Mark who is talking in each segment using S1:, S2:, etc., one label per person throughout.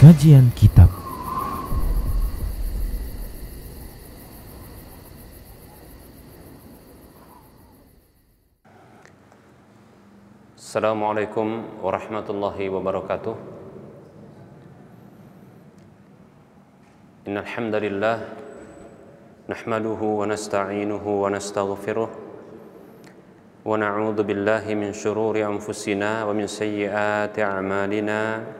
S1: Kajian Kitab.
S2: Assalamualaikum warahmatullahi wabarakatuh. Innal hamdalillah nahmaduhu wa nasta'inuhu wa nastaghfiruh wa na'udzu billahi min shururi anfusina wa min sayyiati a'malina.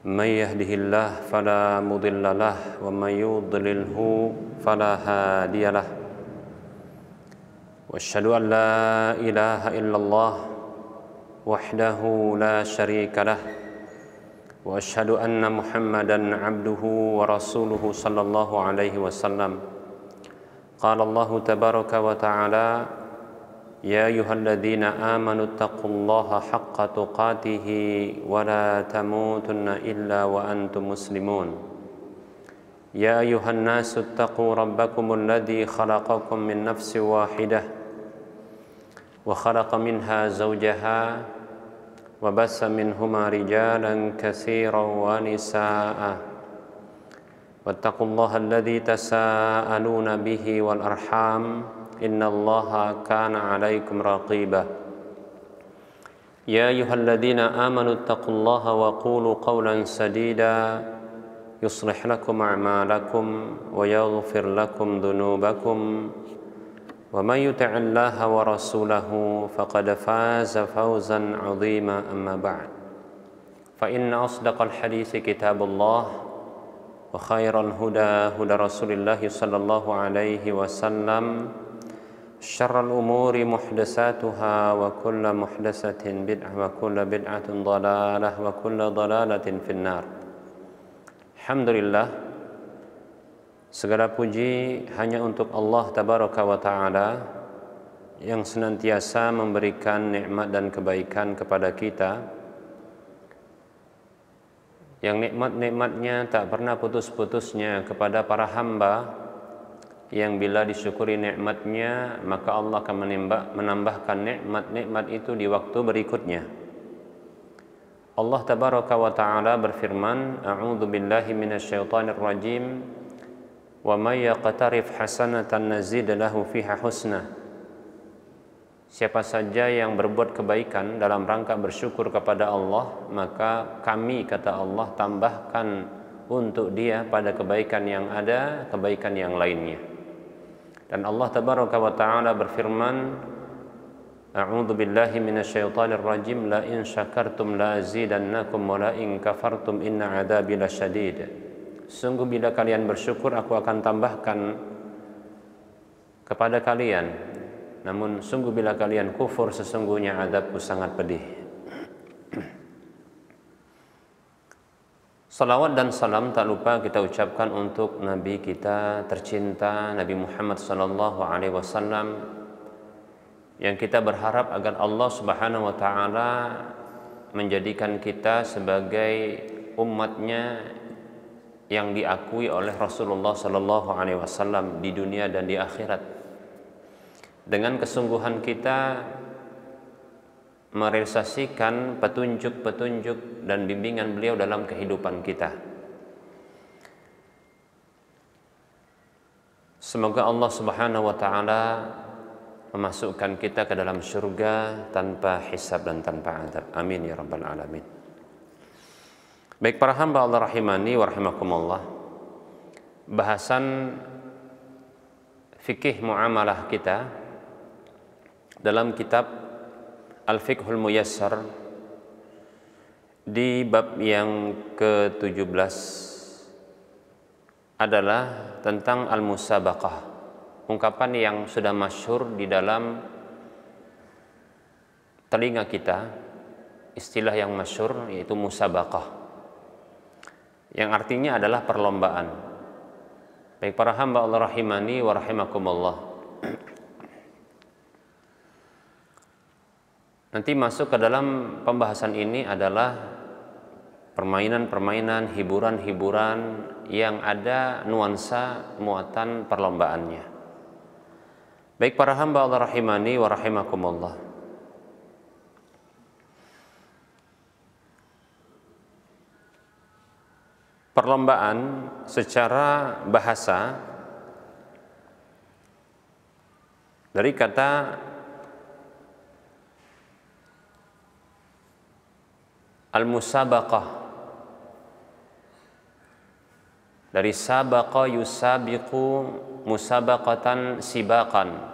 S2: May yahdihillahu fala mudilla lahu wa may yudlilhu fala hadiyalah. Wa asyhadu an la ilaha illallah wahdahu la syarika lah wa asyhadu anna Muhammadan abduhu wa rasuluhu sallallahu alaihi wasallam. Qala Allah tabaraka wa ta'ala, ya ayyuhalladzina amanu taqullaha haqqa tuqatih wa la tamutunna illa wa antum muslimun. Ya ayyuhan nasu taqu rabbakumul ladzi khalaqakum min nafsin wahidah wa khalaqa minha zawjaha wa bassa minhuma rijalan katsiran wa nisaa'a. Wattaqullaha alladzi tasaaluna bihi wal arham innallaha kana 'alaikum raqiba. Ya ayyuhalladzina amanu taqullaha wa qulu qawlan sadida yuslih lakum a'malakum wa yaghfir lakum dhunubakum wa may yuti'illaha wa rasulahu faqad faza fawzan 'azima. Amma ba'd, fa inna asdaqal hadithi kitabullah wa khairal huda huda Rasulillah sallallahu alaihi wasallam. Syarrul umuri muhdatsatuha wa kullu muhdatsatin bid'ah wa kullu bid'atin dhalalah wa kullu dhalalatin finnar. Alhamdulillah, segala puji hanya untuk Allah tabaraka wa ta'ala yang senantiasa memberikan nikmat dan kebaikan kepada kita, yang nikmat-nikmatnya tak pernah putus-putusnya kepada para hamba, yang bila disyukuri nikmatnya maka Allah akan menambahkan nikmat-nikmat itu di waktu berikutnya. Allah tabaraka wa ta'ala berfirman, a'udzu billahi minasyaitonir rajim, wa may yaqtarif hasanatan nazid lahu fiha husna. Siapa saja yang berbuat kebaikan dalam rangka bersyukur kepada Allah, maka kami, kata Allah, tambahkan untuk dia pada kebaikan yang ada kebaikan yang lainnya. Dan Allah tabaraka wa ta'ala berfirman, a'udzu billahi minasyaitonir rajim, la in syakartum la azidannakum wa la in kafartum inna 'adzabi lasyadid. Sungguh bila kalian bersyukur aku akan tambahkan kepada kalian, namun sungguh bila kalian kufur sesungguhnya azabku sangat pedih. Salawat dan salam tak lupa kita ucapkan untuk Nabi kita tercinta, Nabi Muhammad sallallahu alaihi wasallam, yang kita berharap agar Allah Subhanahu wa ta'ala menjadikan kita sebagai umatnya yang diakui oleh Rasulullah sallallahu alaihi wasallam di dunia dan di akhirat. Dengan kesungguhan kita merealisasikan petunjuk-petunjuk dan bimbingan beliau dalam kehidupan kita. Semoga Allah Subhanahu wa ta'ala memasukkan kita ke dalam surga tanpa hisab dan tanpa azab. Amin ya rabbal alamin. Baik para hamba Allah rahimani wa rahimakumullah, bahasan fikih muamalah kita dalam kitab Al-Fiqhul Muyassar di bab yang ke-17 adalah tentang al-musabaqah, ungkapan yang sudah masyhur di dalam telinga kita, istilah yang masyhur yaitu musabaqah, yang artinya adalah perlombaan. Baik para hamba Allah rahimani wa rahimakumullah, nanti masuk ke dalam pembahasan ini adalah permainan-permainan, hiburan-hiburan yang ada nuansa muatan perlombaannya. Baik para hamba Allah rahimani wa rahimakumullah, perlombaan secara bahasa dari kata al-musabaqah, dari sabaqa yusabiqu musabaqatan sibaqan,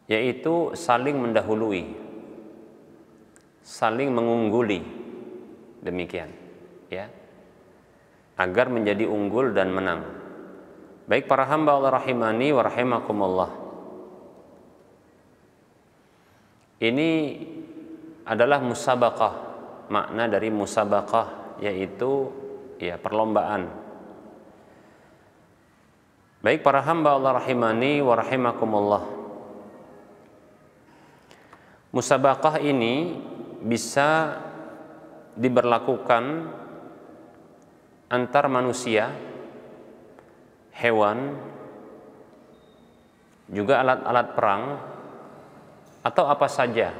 S2: yaitu saling mendahului, saling mengungguli, demikian ya, agar menjadi unggul dan menang. Baik para hamba Allah rahimani wa rahimakumullah, ini adalah musabaqah. Makna dari musabaqah yaitu ya perlombaan. Baik para hamba Allah rahimani wa rahimakumullah, musabaqah ini bisa diberlakukan antar manusia, hewan, juga alat-alat perang, atau apa saja.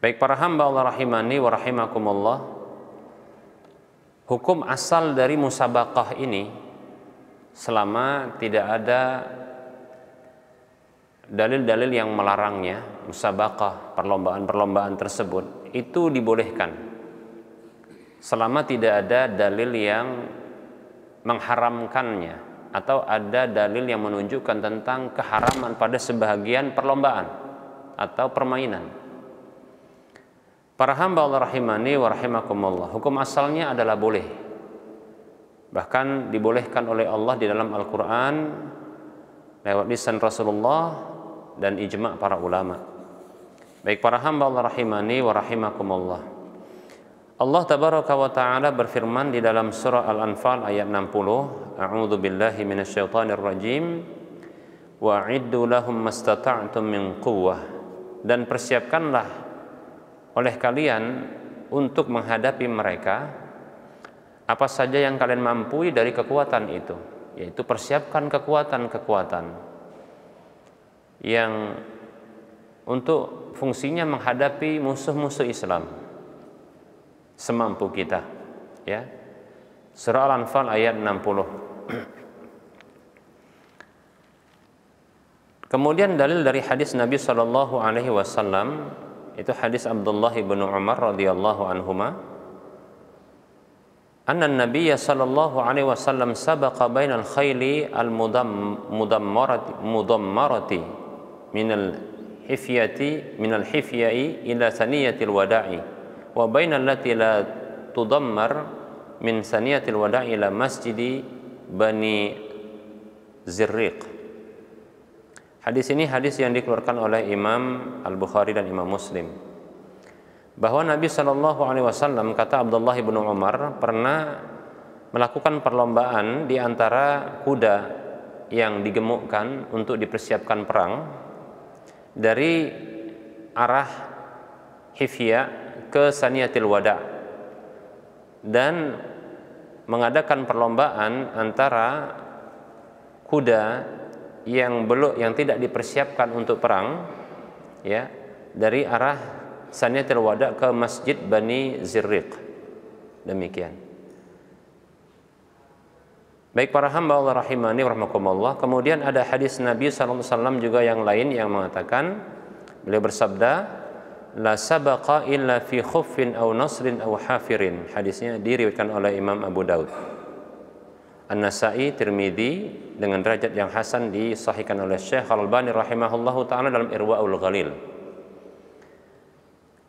S2: Baik para hamba Allah rahimani wa rahimakumullah, hukum asal dari musabaqah ini, selama tidak ada dalil-dalil yang melarangnya, musabaqah, perlombaan-perlombaan tersebut itu dibolehkan selama tidak ada dalil yang mengharamkannya atau ada dalil yang menunjukkan tentang keharaman pada sebahagian perlombaan atau permainan. Para hamba Allah rahimani wa rahimakumullah, hukum asalnya adalah boleh. Bahkan dibolehkan oleh Allah di dalam Al-Quran lewat lisan Rasulullah dan ijma' para ulama. Baik para hamba Allah rahimani wa rahimakumullah, Allah tabaraka wa ta'ala berfirman di dalam surah Al-Anfal ayat 60, a'udzu billahi minasyaitonir rajim, wa'iddu lahum mastata'tum min quwwah, dan persiapkanlah oleh kalian untuk menghadapi mereka apa saja yang kalian mampu dari kekuatan itu, yaitu persiapkan kekuatan-kekuatan yang untuk fungsinya menghadapi musuh-musuh Islam semampu kita, ya. Surah Al-Anfal ayat 60. Kemudian dalil dari hadis Nabi sallallahu alaihi wasallam, itu hadis Abdullah bin Umar radhiyallahu anhuma, anna Nabiy sallallahu alaihi wasallam sabaqa bainal khayli al-mudammarati minal hifyai ila saniyatil wada'i wa bainal lati la tudammar min saniyatil wada'i ila masjidi Bani Zirriq. Hadis ini hadis yang dikeluarkan oleh Imam Al-Bukhari dan Imam Muslim, bahwa Nabi Shallallahu Alaihi Wasallam, kata Abdullah bin Umar, pernah melakukan perlombaan di antara kuda yang digemukkan untuk dipersiapkan perang dari arah Hifya ke Saniyatil Wada, dan mengadakan perlombaan antara kuda yang tidak dipersiapkan untuk perang, ya, dari arah Saniyatul Wada ke Masjid Bani Zirriq. Demikian. Baik para hamba Allah rahimani wa rahmakumullah, kemudian ada hadis Nabi sallallahu alaihi wasallam juga yang lain yang mengatakan, beliau bersabda, la sabaqa illa fi khuffin aw nasrin aw hafirin. Hadisnya diriwayatkan oleh Imam Abu Daud, An-Nasa'i, Tirmidzi dengan derajat yang hasan, disahihkan oleh Syekh Al-Albani rahimahullahu taala dalam Irwaul Ghalil.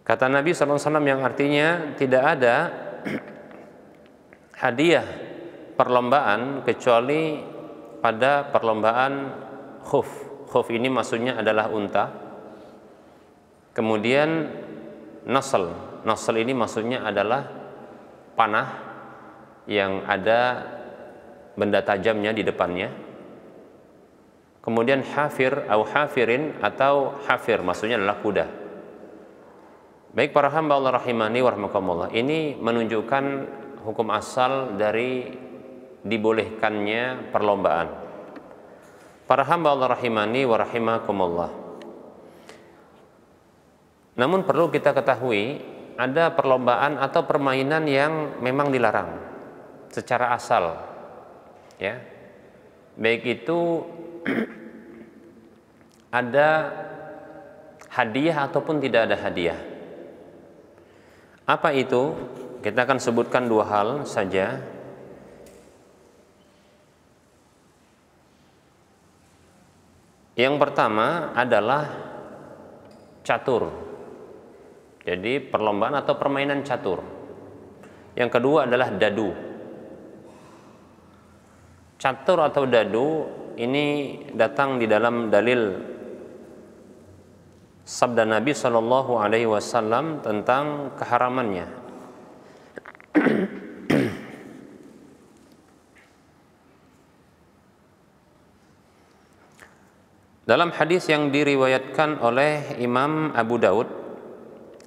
S2: Kata Nabi sallallahu alaihi wasallam yang artinya tidak ada hadiah perlombaan kecuali pada perlombaan khuf. Khuf ini maksudnya adalah unta. Kemudian nasl. Nasl ini maksudnya adalah panah yang ada benda tajamnya di depannya. Kemudian hafir atau hafirin atau hafir maksudnya adalah kuda. Baik para hamba Allah rahimani wa rahmakumullah, ini menunjukkan hukum asal dari dibolehkannya perlombaan. Para hamba Allah rahimani wa rahimakumullah, Namun perlu kita ketahui, ada perlombaan atau permainan yang memang dilarang secara asal, ya. Baik itu ada hadiah ataupun tidak ada hadiah. Apa itu? Kita akan sebutkan dua hal saja. Yang pertama adalah catur. Jadi perlombaan atau permainan catur. Yang kedua adalah dadu. Catur atau dadu ini datang di dalam dalil sabda Nabi Shallallahu Alaihi Wasallam tentang keharamannya. Dalam hadis yang diriwayatkan oleh Imam Abu Daud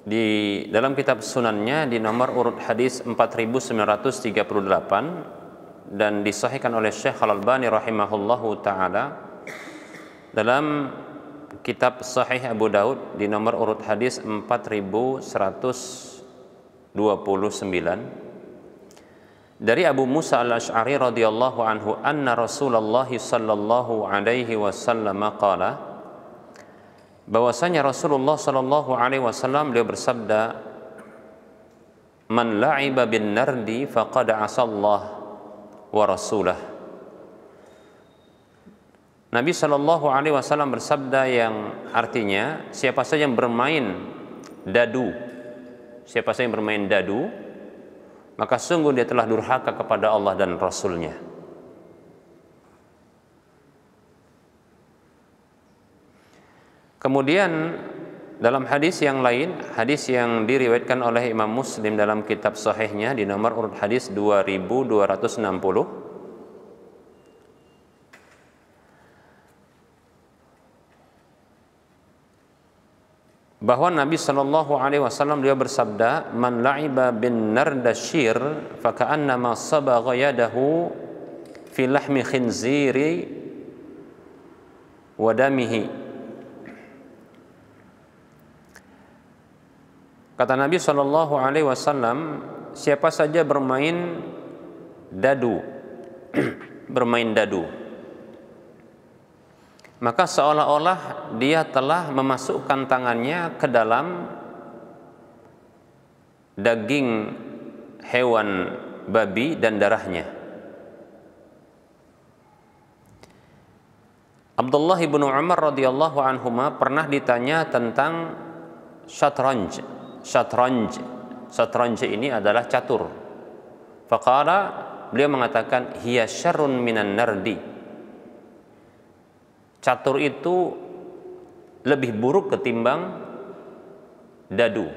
S2: di dalam kitab Sunannya di nomor urut hadis 4938 dan disahihkan oleh Syekh Al-Albani rahimahullahu taala dalam kitab Sahih Abu Daud di nomor urut hadis 4129 dari Abu Musa Al-Asy'ari radhiyallahu anhu anna Rasulullah sallallahu alaihi wasallam qala, bahwasanya Rasulullah sallallahu alaihi wasallam beliau bersabda, man la'iba bin nardi faqad asallah wa rasulah. Nabi sallallahu alaihi wasallam bersabda yang artinya siapa saja yang bermain dadu, siapa saja yang bermain dadu, maka sungguh dia telah durhaka kepada Allah dan Rasul-Nya. Kemudian dalam hadis yang lain, hadis yang diriwayatkan oleh Imam Muslim dalam kitab sahihnya di nomor urut hadis 2260, bahwa Nabi Shallallahu Alaihi Wasallam dia bersabda, man la'iba bin nardashir faka'annama sabagha yadahu fi lahmi khinziri wa damihi. Kata Nabi Shallallahu Alaihi Wasallam, siapa saja bermain dadu, bermain dadu, maka seolah-olah dia telah memasukkan tangannya ke dalam daging hewan babi dan darahnya. Abdullah bin Umar radhiyallahu anhuma pernah ditanya tentang syatranj. Syatranj ini adalah catur. Faqala, beliau mengatakan, hiya syarrun minan nardi. Catur itu lebih buruk ketimbang dadu.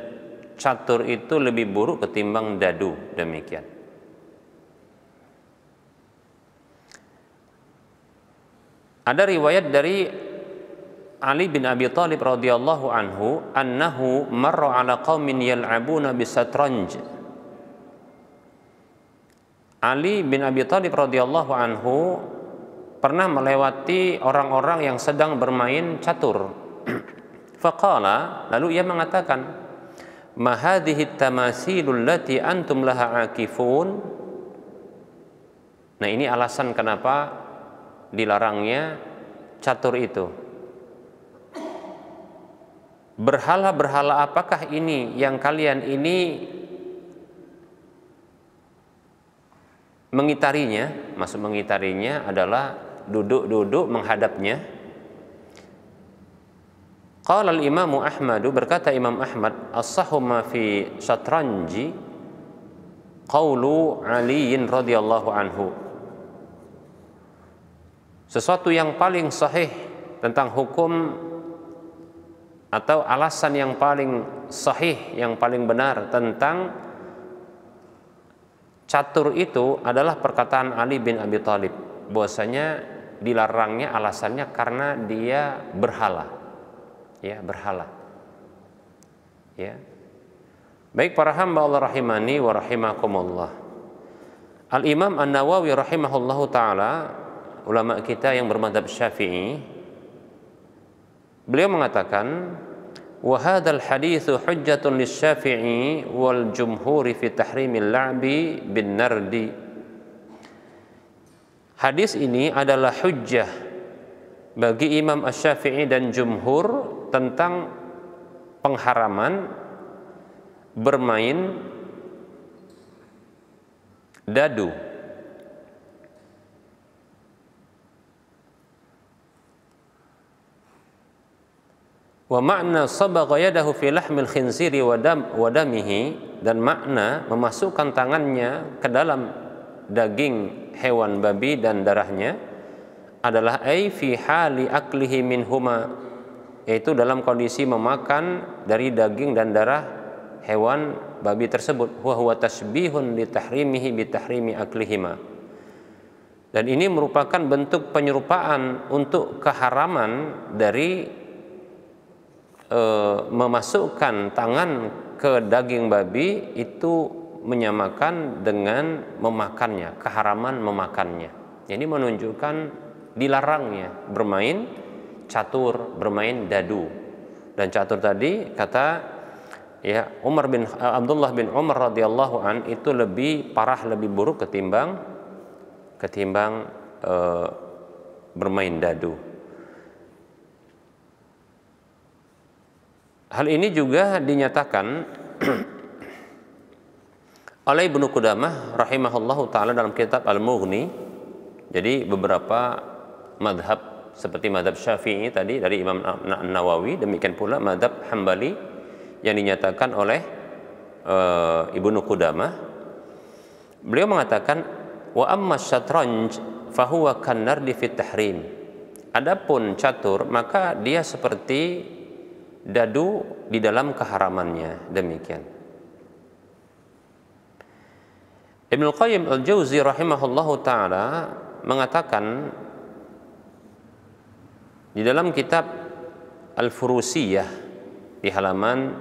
S2: Catur itu lebih buruk ketimbang dadu. Demikian. Ada riwayat dari Ali bin Abi Thalib radhiyallahu anhu annahu marra ala qaumin yal'abuna bisatranj. Ali bin Abi Thalib radhiyallahu anhu pernah melewati orang-orang yang sedang bermain catur. Faqala, lalu ia mengatakan, ma hadhihi tamasilul lati antum laha akifun. Nah, ini alasan kenapa dilarangnya catur itu. Berhala-berhala apakah ini yang kalian ini mengitarinya? Maksud mengitarinya adalah duduk-duduk menghadapnya. Qala al-Imam Ahmad, berkata Imam Ahmad, as-sahhu ma fi syatranji qaulu Ali radhiyallahu anhu. Sesuatu yang paling sahih tentang hukum atau alasan yang paling sahih, yang paling benar tentang catur itu adalah perkataan Ali bin Abi Thalib, bahwasanya dilarangnya alasannya karena dia berhala. Ya, berhala. Ya. Baik para hamba Allah rahimani wa rahimakumullah. Al-Imam An-Nawawi rahimahullahu taala, ulama kita yang bermadzhab Syafi'i, beliau mengatakan, wa hadzal haditsu hujjatun lisy-Syafi'i wal jumhuri fi tahrimil la'bi bin nardi. Hadis ini adalah hujjah bagi Imam Asy-Syafi'i dan jumhur tentang pengharaman bermain dadu. Wa makna sabagha yadahu fi lahmil khinziri wa damihi, dan makna memasukkan tangannya ke dalam daging hewan babi dan darahnya adalah ai fi hali aklihi minhuma, yaitu dalam kondisi memakan dari daging dan darah hewan babi tersebut. Wa huwa tasbihun li tahrimihi bi tahrimi aklihima, dan ini merupakan bentuk penyerupaan untuk keharaman dari memasukkan tangan ke daging babi itu menyamakan dengan memakannya, keharaman memakannya. Ini menunjukkan dilarangnya bermain catur, bermain dadu. Dan catur tadi kata ya Abdullah bin Umar radhiyallahu an itu lebih parah, lebih buruk ketimbang bermain dadu. Hal ini juga dinyatakan oleh Ibnu Qudamah rahimahullahu taala dalam kitab Al-Mughni. Jadi beberapa madhab seperti madhab Syafi'i tadi dari Imam An-Nawawi, demikian pula madhab Hambali yang dinyatakan oleh Ibnu Qudamah. Beliau mengatakan wa amma syatranj fahuwa kannardi fit tahrim. Adapun catur maka dia seperti dadu di dalam keharamannya, demikian. Ibnu Qayyim Al-Jauzi rahimahullahu taala mengatakan di dalam kitab Al-Furusiyah di halaman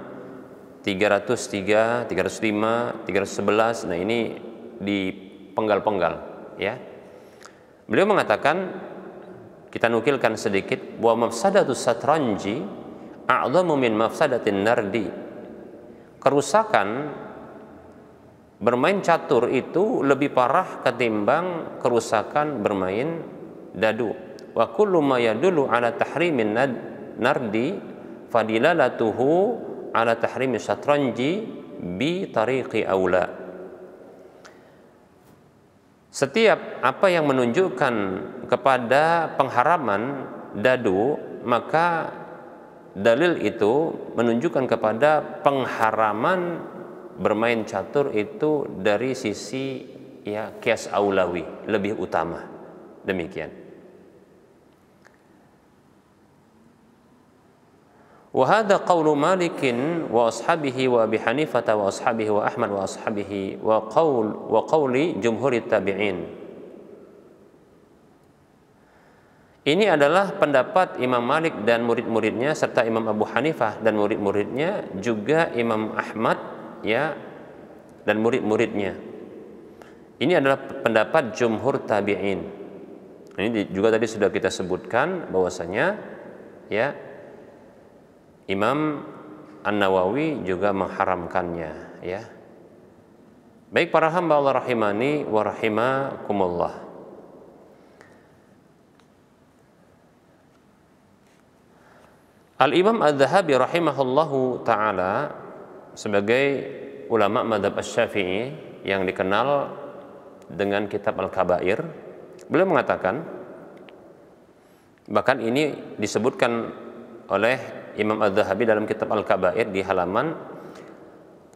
S2: 303, 305, 311, nah ini di penggal-penggal ya. Beliau mengatakan, kita nukilkan sedikit, bahwa mafsadatus satranji a'dhamu min mafsadatin nardi. Kerusakan bermain catur itu lebih parah ketimbang kerusakan bermain dadu. Wa kullu ma yadullu ala tahrimin nardi fadilalatuhu ala tahrimi syatranji bi tariqi aula. Setiap apa yang menunjukkan kepada pengharaman dadu, maka dalil itu menunjukkan kepada pengharaman bermain catur itu dari sisi ya qiyas aulawi, lebih utama, demikian. Wa hadha qaulu Malikin wa ashabihi wa Abi Hanifah wa ashabihi wa Ahmad wa ashabihi wa qauli jumhurit tabi'in. Ini adalah pendapat Imam Malik dan murid-muridnya, serta Imam Abu Hanifah dan murid-muridnya, juga Imam Ahmad ya dan murid-muridnya. Ini adalah pendapat jumhur tabi'in. Ini juga tadi sudah kita sebutkan bahwasanya ya Imam An-Nawawi juga mengharamkannya ya. Baik para hamba Allah rahimani wa rahimakumullah. Al-Imam Adz-Dzahabi rahimahullahu ta'ala sebagai ulama madhab Asy-Syafi'i yang dikenal dengan kitab Al-Kabair, beliau mengatakan, bahkan ini disebutkan oleh Imam Adz-Dzahabi dalam kitab Al-Kabair di halaman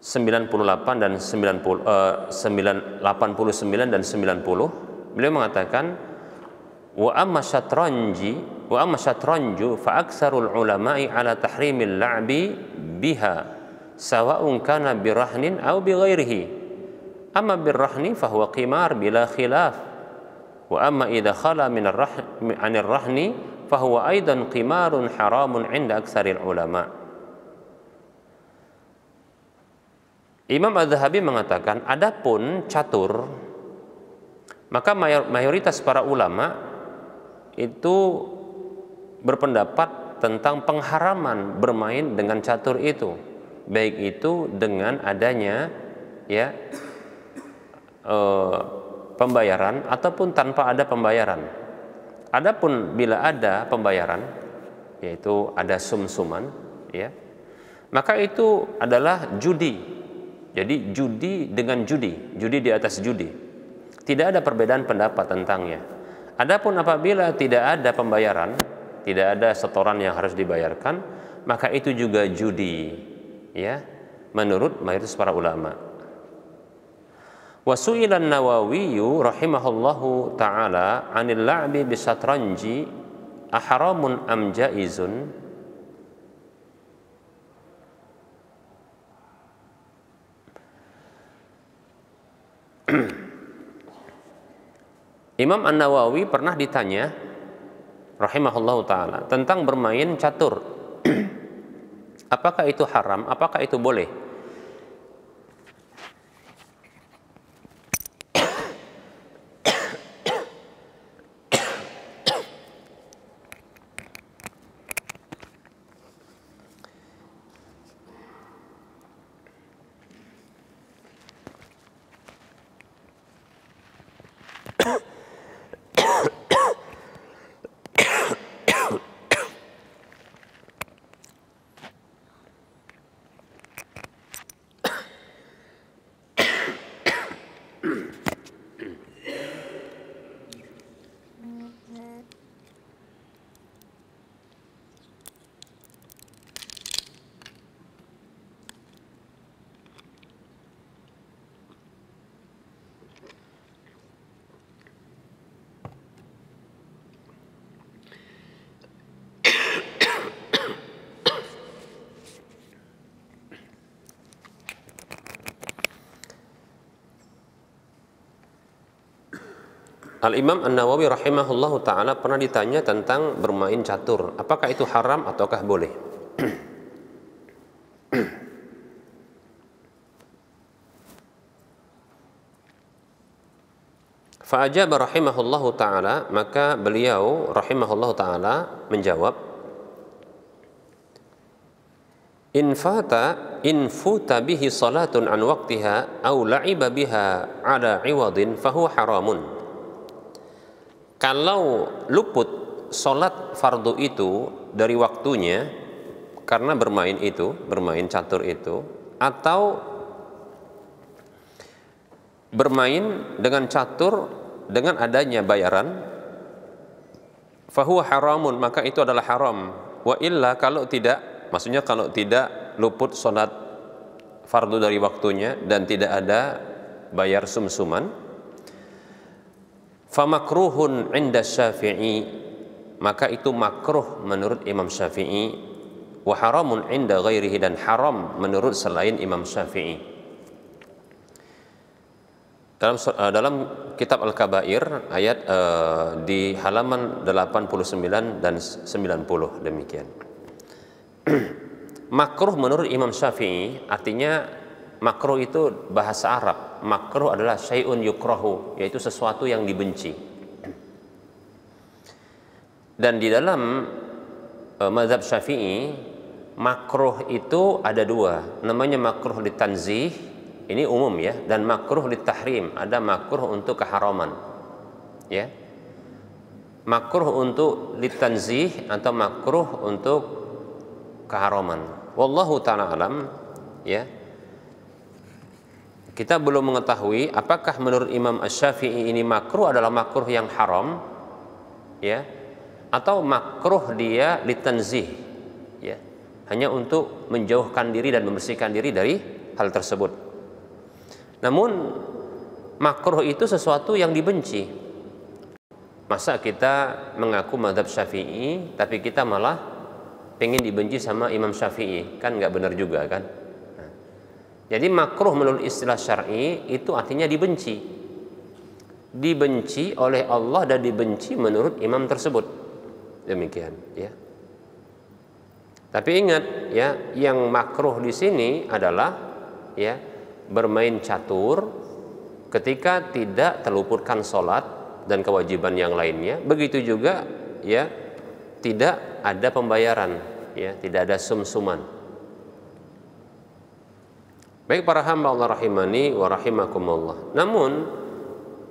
S2: 98 dan 89 dan 90, beliau mengatakan wa amma syatranju fa aktsarul ulama'i ala tahrimil la'bi biha sawa'un kana birahnin aw bighairihi. Amma birrahni fa huwa qimar bila khilaf, wa amma idza khala min anir rahni fa huwa aidan qimarun haramun 'inda aktsaril ulama. Imam Adz-Dzahabi mengatakan, adapun catur maka mayoritas para ulama itu berpendapat tentang pengharaman bermain dengan catur itu, baik itu dengan adanya ya pembayaran ataupun tanpa ada pembayaran. Adapun bila ada pembayaran, yaitu ada sum-suman, ya, maka itu adalah judi. Jadi judi dengan judi, judi di atas judi. Tidak ada perbedaan pendapat tentangnya. Adapun apabila tidak ada pembayaran, tidak ada setoran yang harus dibayarkan, maka itu juga judi, ya, menurut mayoritas para ulama. Wasu'ilan Nawawi rahimahullahu ta'ala 'anil la'bi bisatranji ahramun am jaizun. Imam An-Nawawi pernah ditanya rahimahullahu ta'ala tentang bermain catur. Apakah itu haram? Apakah itu boleh? Al-Imam An-Nawawi rahimahullahu ta'ala pernah ditanya tentang bermain catur. Apakah itu haram ataukah boleh? Fa'ajaba rahimahullahu ta'ala, maka beliau rahimahullahu ta'ala menjawab, in futa bihi salatun an waqtiha aw la'iba biha ala iwadin fahuwa haramun. Kalau luput sholat fardu itu dari waktunya karena bermain catur itu, atau bermain dengan catur dengan adanya bayaran, fahuwa haramun, maka itu adalah haram. Wa illa, kalau tidak, maksudnya kalau tidak luput sholat fardu dari waktunya dan tidak ada bayar sum-suman, famakruhun inda Syafi'i, maka itu makruh menurut Imam Syafi'i, wa haramun inda ghairihi, dan haram menurut selain Imam Syafi'i. Dalam kitab Al-Kabair ayat di halaman 89 dan 90 demikian. Makruh menurut Imam Syafi'i artinya, makruh itu bahasa Arab. Makruh adalah syai'un yukrahu, yaitu sesuatu yang dibenci. Dan di dalam mazhab Syafi'i, makruh itu ada dua. Namanya makruh litanzih, ini umum ya, dan makruh litahrim, ada makruh untuk keharaman. Ya. Makruh untuk litanzih atau makruh untuk keharaman. Wallahu ta'ala alam, ya. Kita belum mengetahui apakah menurut Imam Asy-Syafi'i ini makruh adalah makruh yang haram, ya, atau makruh dia litanzih, ya, hanya untuk menjauhkan diri dan membersihkan diri dari hal tersebut. Namun makruh itu sesuatu yang dibenci. Masa kita mengaku mazhab Syafi'i tapi kita malah pengen dibenci sama Imam Syafi'i, kan nggak benar juga kan? Jadi makruh menurut istilah syar'i itu artinya dibenci. Dibenci oleh Allah dan dibenci menurut imam tersebut. Demikian, ya. Tapi ingat ya, yang makruh di sini adalah ya bermain catur ketika tidak terluputkan sholat dan kewajiban yang lainnya. Begitu juga ya tidak ada pembayaran, ya, tidak ada sum-suman. Baik para hamba Allah rahimani wa rahimakumullah. Namun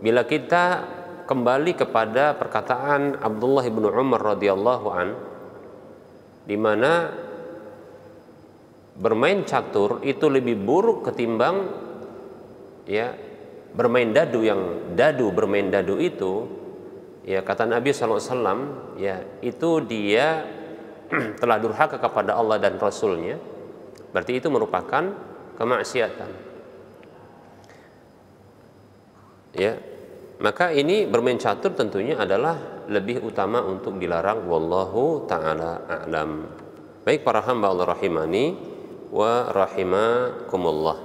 S2: bila kita kembali kepada perkataan Abdullah bin Umar radhiyallahu an, di mana bermain catur itu lebih buruk ketimbang, ya, bermain dadu. Yang bermain dadu itu, ya, kata Nabi SAW, ya, itu dia telah durhaka kepada Allah dan Rasulnya, berarti itu merupakan kemaksiatan, ya. Maka ini bermain catur tentunya adalah lebih utama untuk dilarang, wallahu ta'ala a'lam. Baik para hamba Allah rahimani wa rahimakumullah.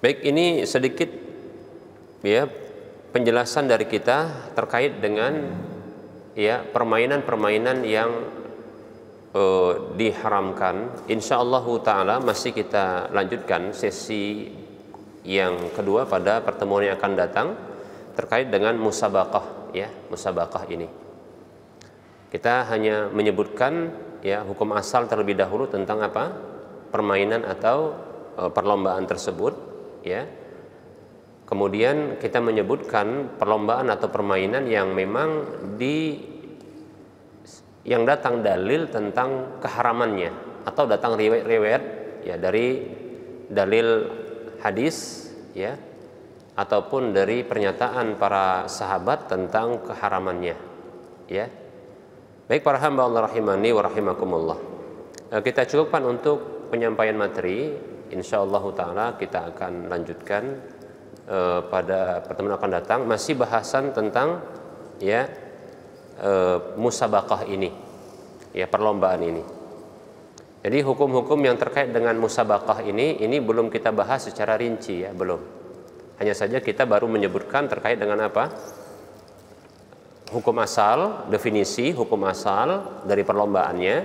S2: Baik, ini sedikit, ya, penjelasan dari kita terkait dengan, ya, permainan-permainan yang diharamkan. Insyaallah taala masih kita lanjutkan sesi yang kedua pada pertemuan yang akan datang terkait dengan musabaqah, ya, musabaqah ini. Kita hanya menyebutkan, ya, hukum asal terlebih dahulu tentang apa? Permainan atau perlombaan tersebut, ya. Kemudian kita menyebutkan perlombaan atau permainan yang memang yang datang dalil tentang keharamannya atau datang riwayat-riwayat, ya, dari dalil hadis, ya, ataupun dari pernyataan para sahabat tentang keharamannya, ya. Baik para hamba Allah rahimani wa rahimakumullah. Kita cukupkan untuk penyampaian materi. Insyaallah taala kita akan lanjutkan pada pertemuan akan datang, masih bahasan tentang, ya, musabaqah ini, ya, perlombaan ini. Jadi hukum-hukum yang terkait dengan musabaqah ini belum kita bahas secara rinci, ya, belum. Hanya saja kita baru menyebutkan terkait dengan apa? Hukum asal, definisi hukum asal dari perlombaannya,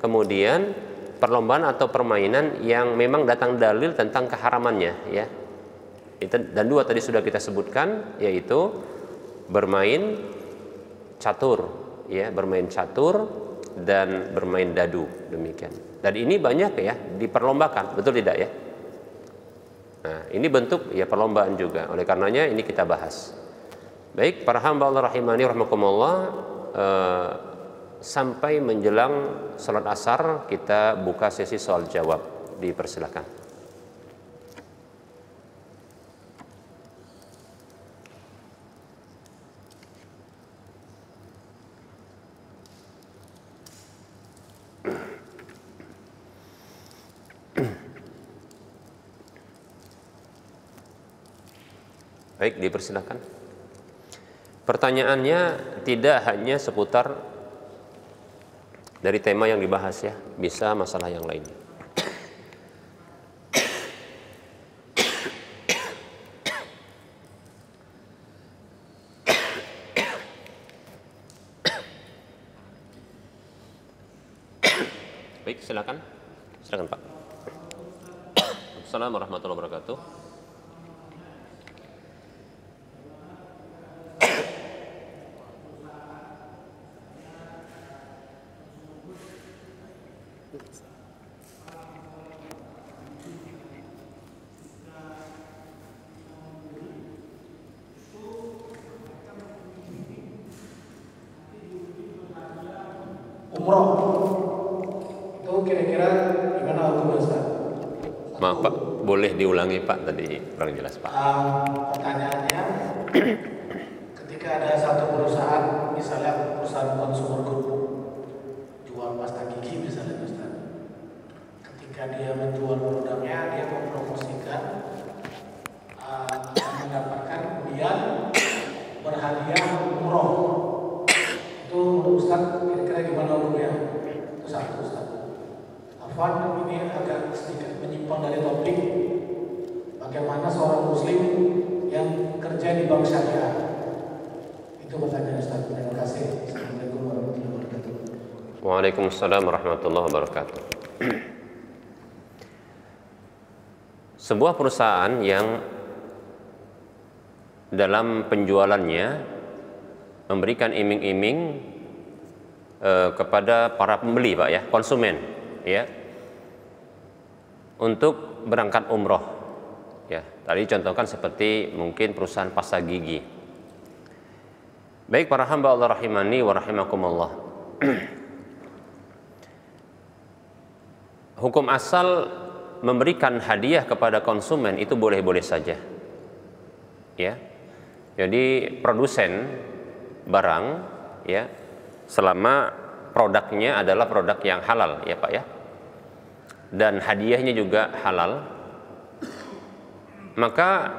S2: kemudian perlombaan atau permainan yang memang datang dalil tentang keharamannya, ya. Dan dua tadi sudah kita sebutkan, yaitu bermain catur, ya, bermain catur dan bermain dadu, demikian. Dan ini banyak, ya, diperlombakan, betul tidak, ya? Nah, ini bentuk, ya, perlombaan juga. Oleh karenanya ini kita bahas. Baik para hamba Allah rahimani rahimakumullah, sampai menjelang salat asar kita buka sesi soal jawab. Dipersilakan. Baik, dipersilakan. Pertanyaannya tidak hanya seputar dari tema yang dibahas, ya, bisa masalah yang lainnya. Baik, silakan. Silakan, Pak. Assalamualaikum warahmatullahi wabarakatuh.
S1: Umroh itu kira-kira gimana hukumnya, Ustaz?
S2: Maaf Pak, boleh diulangi Pak, tadi kurang jelas Pak.
S1: Pertanyaannya, ketika ada satu perusahaan, misalnya perusahaan consumer good, jual pasta gigi misalnya, Ustaz. Ketika dia menjual produknya, dia mempromosikan mendapatkan kemudian berhadiah umroh. Itu menurut Ustaz kira-kira gimana hukumnya? Itu satu, Ustaz. Afwan, ini agak sedikit menyimpang dari topik. Bagaimana seorang muslim yang kerja di bank syariah? Itu pertanyaan Ustaz. Terima kasih. Assalamualaikum warahmatullahi wabarakatuh.
S2: Waalaikumsalam warahmatullahi wabarakatuh. sebuah perusahaan yang dalam penjualannya memberikan iming-iming kepada para pembeli, Pak ya, konsumen, ya, untuk berangkat umroh. Ya, tadi contohkan seperti mungkin perusahaan pasta gigi. Baik para hamba Allah rahimani wa rahimakumullah. Hukum asal memberikan hadiah kepada konsumen itu boleh-boleh saja. Ya. Jadi produsen barang, ya, selama produknya adalah produk yang halal, ya Pak ya, dan hadiahnya juga halal, maka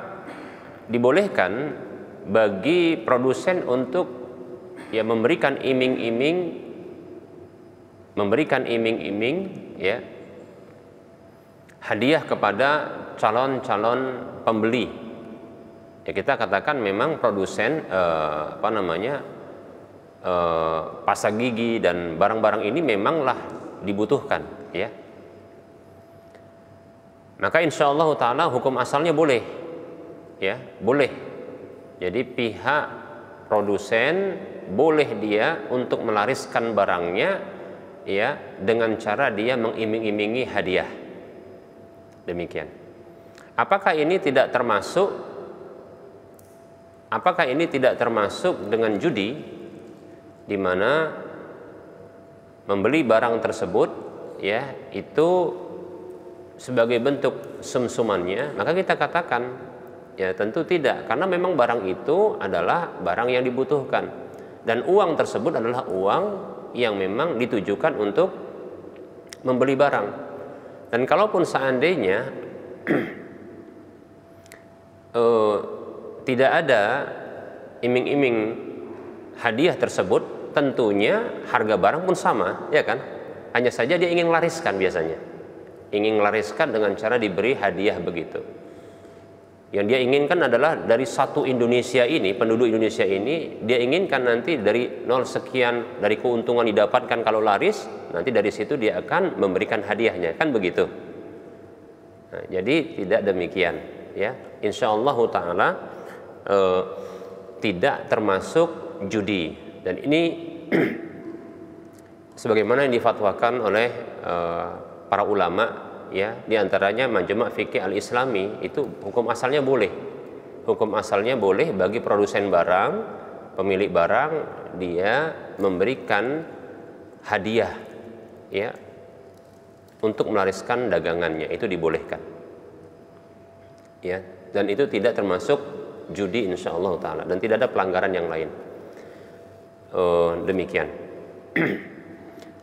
S2: dibolehkan bagi produsen untuk ya memberikan iming-iming ya hadiah kepada calon-calon pembeli. Ya kita katakan memang produsen pasta gigi dan barang-barang ini memanglah dibutuhkan, ya. Maka insya Allah Ta'ala hukum asalnya boleh, ya, boleh. Jadi pihak produsen boleh dia untuk melariskan barangnya, ya, dengan cara dia mengiming-imingi hadiah. Demikian. Apakah ini tidak termasuk dengan judi, di mana membeli barang tersebut, ya, itu sebagai bentuk sumsumannya? Maka kita katakan, ya, tentu tidak, karena memang barang itu adalah barang yang dibutuhkan dan uang tersebut adalah uang yang memang ditujukan untuk membeli barang. Dan kalaupun seandainya tidak ada iming-iming hadiah tersebut, tentunya harga barang pun sama, ya kan? Hanya saja dia ingin melariskan, biasanya ingin melariskan dengan cara diberi hadiah begitu. Yang dia inginkan adalah dari satu Indonesia ini, penduduk Indonesia ini, dia inginkan nanti dari 0 sekian dari keuntungan didapatkan kalau laris, nanti dari situ dia akan memberikan hadiahnya, kan begitu. Nah, jadi tidak demikian, ya. Insyaallah Ta'ala tidak termasuk judi, dan ini sebagaimana yang difatwakan oleh para ulama, ya, diantaranya Majma' Fiqih Al-Islami, itu hukum asalnya boleh. Hukum asalnya boleh bagi produsen barang, pemilik barang, dia memberikan hadiah, ya, untuk melariskan dagangannya, itu dibolehkan, ya, dan itu tidak termasuk judi insyaallah Ta'ala, dan tidak ada pelanggaran yang lain. Demikian.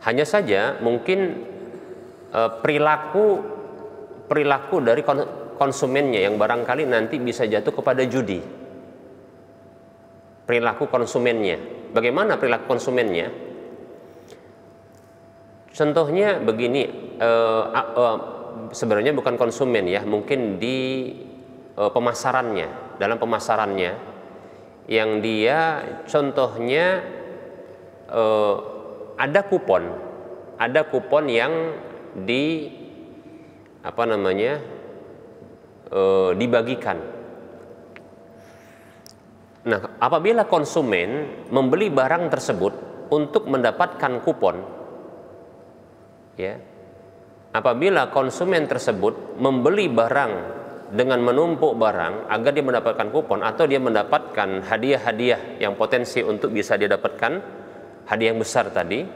S2: Hanya saja mungkin perilaku dari konsumennya yang barangkali nanti bisa jatuh kepada judi. Perilaku konsumennya, bagaimana perilaku konsumennya? Contohnya begini, sebenarnya bukan konsumen, ya, mungkin di pemasarannya, dalam pemasarannya, yang dia contohnya ada kupon yang dibagikan. Nah, apabila konsumen membeli barang tersebut untuk mendapatkan kupon, ya, apabila konsumen tersebut membeli barang dengan menumpuk barang agar dia mendapatkan kupon atau dia mendapatkan hadiah-hadiah yang potensi untuk bisa dia dapatkan hadiah yang besar tadi,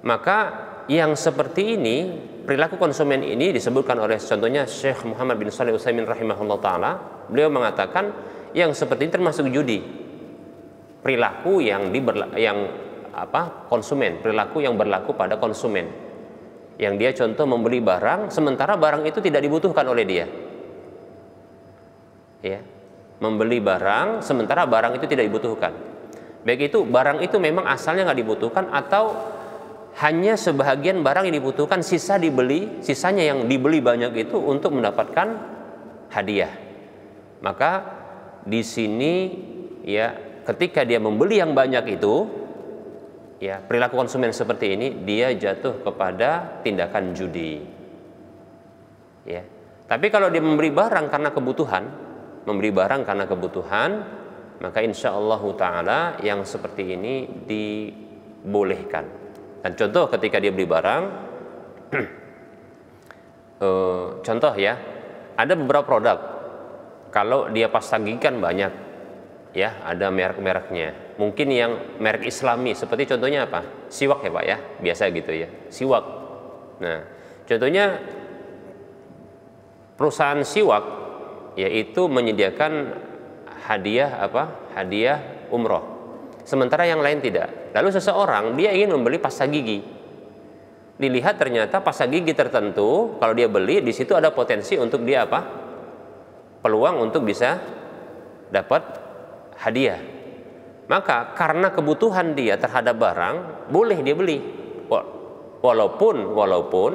S2: maka yang seperti ini, perilaku konsumen ini disebutkan oleh contohnya Syekh Muhammad bin Shalih Al-Utsaimin rahimahullah ta'ala. Beliau mengatakan yang seperti ini termasuk judi. Perilaku konsumen, perilaku yang berlaku pada konsumen, yang dia contoh membeli barang sementara barang itu tidak dibutuhkan oleh dia, ya, membeli barang sementara barang itu tidak dibutuhkan. Baik itu barang itu memang asalnya nggak dibutuhkan, atau hanya sebahagian barang yang dibutuhkan, sisanya yang dibeli banyak itu untuk mendapatkan hadiah. Maka di sini, ya, ketika dia membeli yang banyak itu, ya, perilaku konsumen seperti ini, dia jatuh kepada tindakan judi, ya. Tapi kalau dia memberi barang karena kebutuhan, maka insya Allah Ta'ala yang seperti ini dibolehkan. Dan contoh ketika dia beli barang, contoh ya, ada beberapa produk, kalau dia pas tagikan banyak, ya ada merek-mereknya. Mungkin yang merek Islami, seperti contohnya apa? Siwak ya Pak ya, biasa gitu ya, siwak. Nah, contohnya perusahaan siwak yaitu menyediakan hadiah umroh, sementara yang lain tidak. Lalu seseorang dia ingin membeli pasta gigi, dilihat ternyata pasta gigi tertentu kalau dia beli di situ ada potensi untuk dia peluang untuk bisa dapat hadiah. Maka karena kebutuhan dia terhadap barang, boleh dia beli, walaupun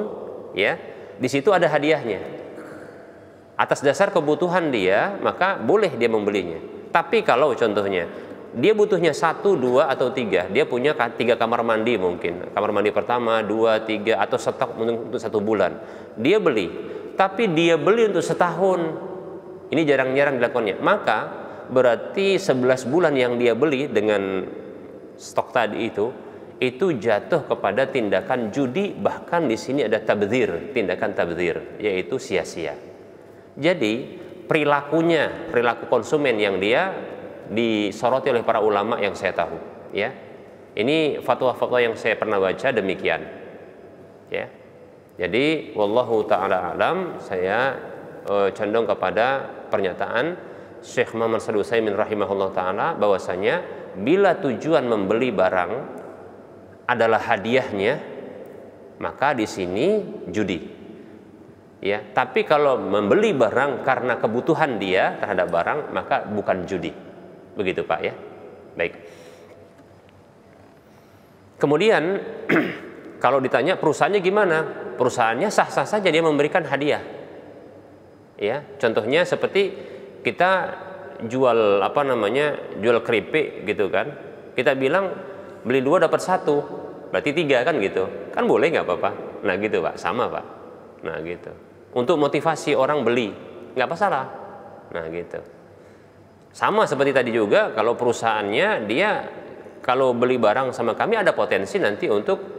S2: ya di situ ada hadiahnya. Atas dasar kebutuhan dia, maka boleh dia membelinya. Tapi kalau contohnya dia butuhnya 1, 2, atau 3, dia punya 3 kamar mandi mungkin, kamar mandi pertama, 2, 3, atau stok untuk 1 bulan, dia beli. Tapi dia beli untuk setahun, ini jarang-jarang dilakukannya. Maka berarti 11 bulan yang dia beli dengan stok tadi itu jatuh kepada tindakan judi. Bahkan di sini ada tabdzir, tindakan tabdzir, yaitu sia-sia. Jadi perilaku konsumen yang dia disoroti oleh para ulama yang saya tahu, ya. Ini fatwa-fatwa yang saya pernah baca demikian, ya. Jadi wallahu taala alam, saya condong kepada pernyataan Syekh Muhammad Shalih Utsaimin rahimahullah taala bahwasanya bila tujuan membeli barang adalah hadiahnya, maka di sini judi. Ya, tapi kalau membeli barang karena kebutuhan dia terhadap barang, maka bukan judi. Begitu Pak ya. Baik. Kemudian kalau ditanya perusahaannya gimana? Perusahaannya sah-sah saja dia memberikan hadiah. Ya, contohnya seperti kita jual jual keripik gitu kan. Kita bilang beli 2 dapat 1, berarti 3 kan gitu. Kan boleh nggak apa-apa? Nah gitu Pak, sama Pak. Nah gitu. Untuk motivasi orang beli, nggak masalah. Nah gitu. Sama seperti tadi juga, kalau perusahaannya dia kalau beli barang sama kami ada potensi nanti untuk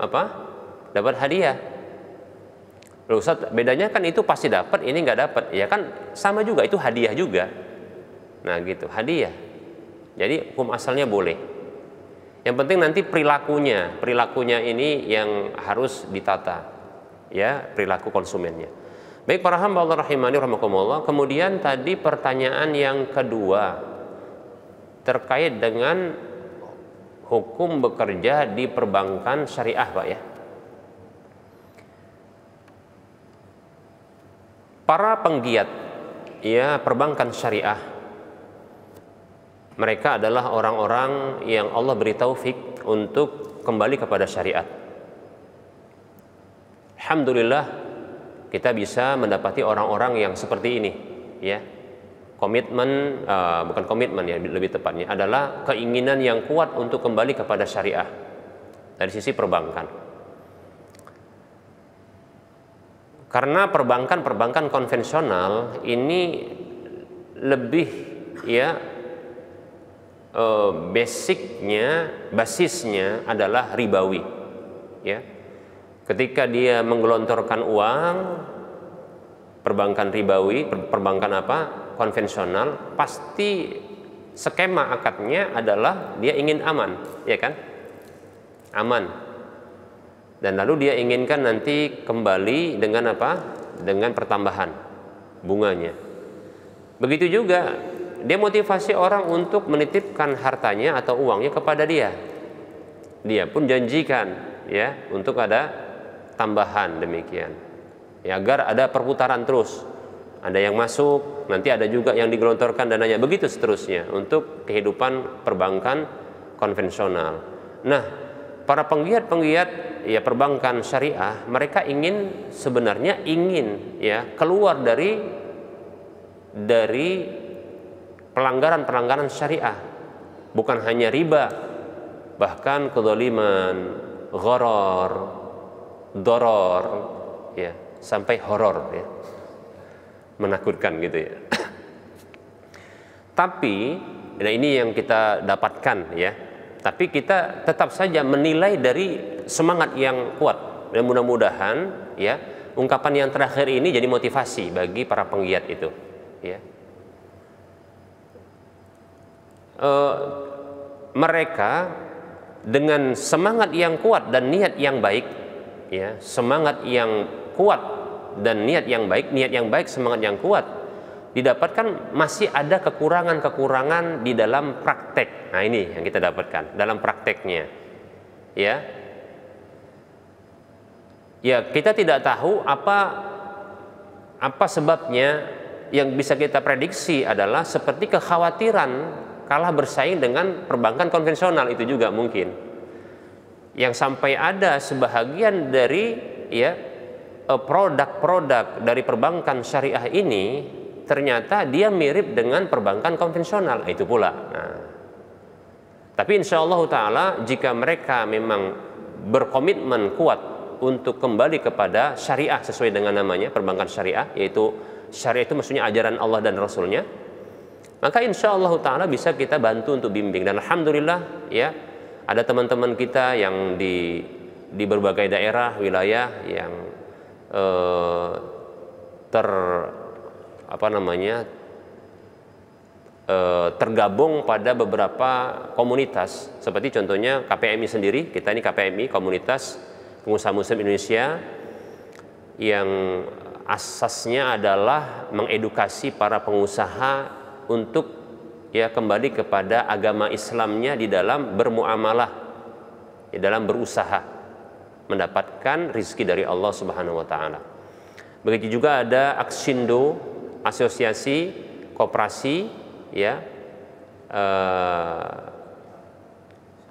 S2: dapat hadiah. Loh Ustaz, bedanya kan itu pasti dapat, ini nggak dapat. Ya kan sama juga, itu hadiah juga. Nah gitu, hadiah. Jadi hukum asalnya boleh. Yang penting nanti perilakunya ini yang harus ditata, ya, perilaku konsumennya. Baik para hamba Allah rahimani rahimakumullah. Kemudian tadi pertanyaan yang kedua terkait dengan hukum bekerja di perbankan syariah Pak ya. Para penggiat ya perbankan syariah, mereka adalah orang-orang yang Allah beri taufik untuk kembali kepada syariat. Alhamdulillah kita bisa mendapati orang-orang yang seperti ini, ya. Bukan komitmen ya, lebih tepatnya adalah keinginan yang kuat untuk kembali kepada syariah dari sisi perbankan. Karena perbankan konvensional ini lebih ya basisnya adalah ribawi, ya. Ketika dia menggelontorkan uang, perbankan ribawi, perbankan konvensional, pasti skema akadnya adalah dia ingin aman, ya kan? Aman. Dan lalu dia inginkan nanti kembali dengan dengan pertambahan bunganya. Begitu juga dia motivasi orang untuk menitipkan hartanya atau uangnya kepada dia. Dia pun janjikan ya untuk ada tambahan demikian, ya, agar ada perputaran terus, ada yang masuk, nanti ada juga yang digelontorkan dananya, begitu seterusnya untuk kehidupan perbankan konvensional. Nah, para penggiat ya perbankan syariah, mereka sebenarnya ingin ya keluar dari pelanggaran syariah, bukan hanya riba, bahkan kezaliman, gharar, doror, ya, sampai horor, ya. menakutkan gitu ya. Tapi nah ini yang kita dapatkan ya. Tapi kita tetap saja menilai dari semangat yang kuat. Dan mudah-mudahan ya ungkapan yang terakhir ini jadi motivasi bagi para penggiat itu ya. Mereka dengan semangat yang kuat dan niat yang baik ya, semangat yang kuat dan niat yang baik, semangat yang kuat, didapatkan masih ada kekurangan-kekurangan di dalam praktek. Nah ini yang kita dapatkan dalam prakteknya ya. Ya kita tidak tahu apa sebabnya. Yang bisa kita prediksi adalah seperti kekhawatiran kalah bersaing dengan perbankan konvensional, itu juga mungkin. Yang sampai ada sebahagian dari ya produk-produk dari perbankan syariah ini ternyata dia mirip dengan perbankan konvensional, itu pula. Nah, tapi insya Allah Ta'ala jika mereka memang berkomitmen kuat untuk kembali kepada syariah sesuai dengan namanya perbankan syariah, yaitu syariah itu maksudnya ajaran Allah dan Rasulnya, maka insya Allah Ta'ala bisa kita bantu untuk bimbing. Dan alhamdulillah ya ada teman-teman kita yang di berbagai daerah wilayah yang tergabung pada beberapa komunitas, seperti contohnya KPMI sendiri. Kita ini KPMI, Komunitas Pengusaha Muslim Indonesia, yang asasnya adalah mengedukasi para pengusaha untuk ya kembali kepada agama Islamnya di dalam bermuamalah, di dalam berusaha mendapatkan rizki dari Allah Subhanahu wa taala. Begitu juga ada Aksindo, Asosiasi Koperasi ya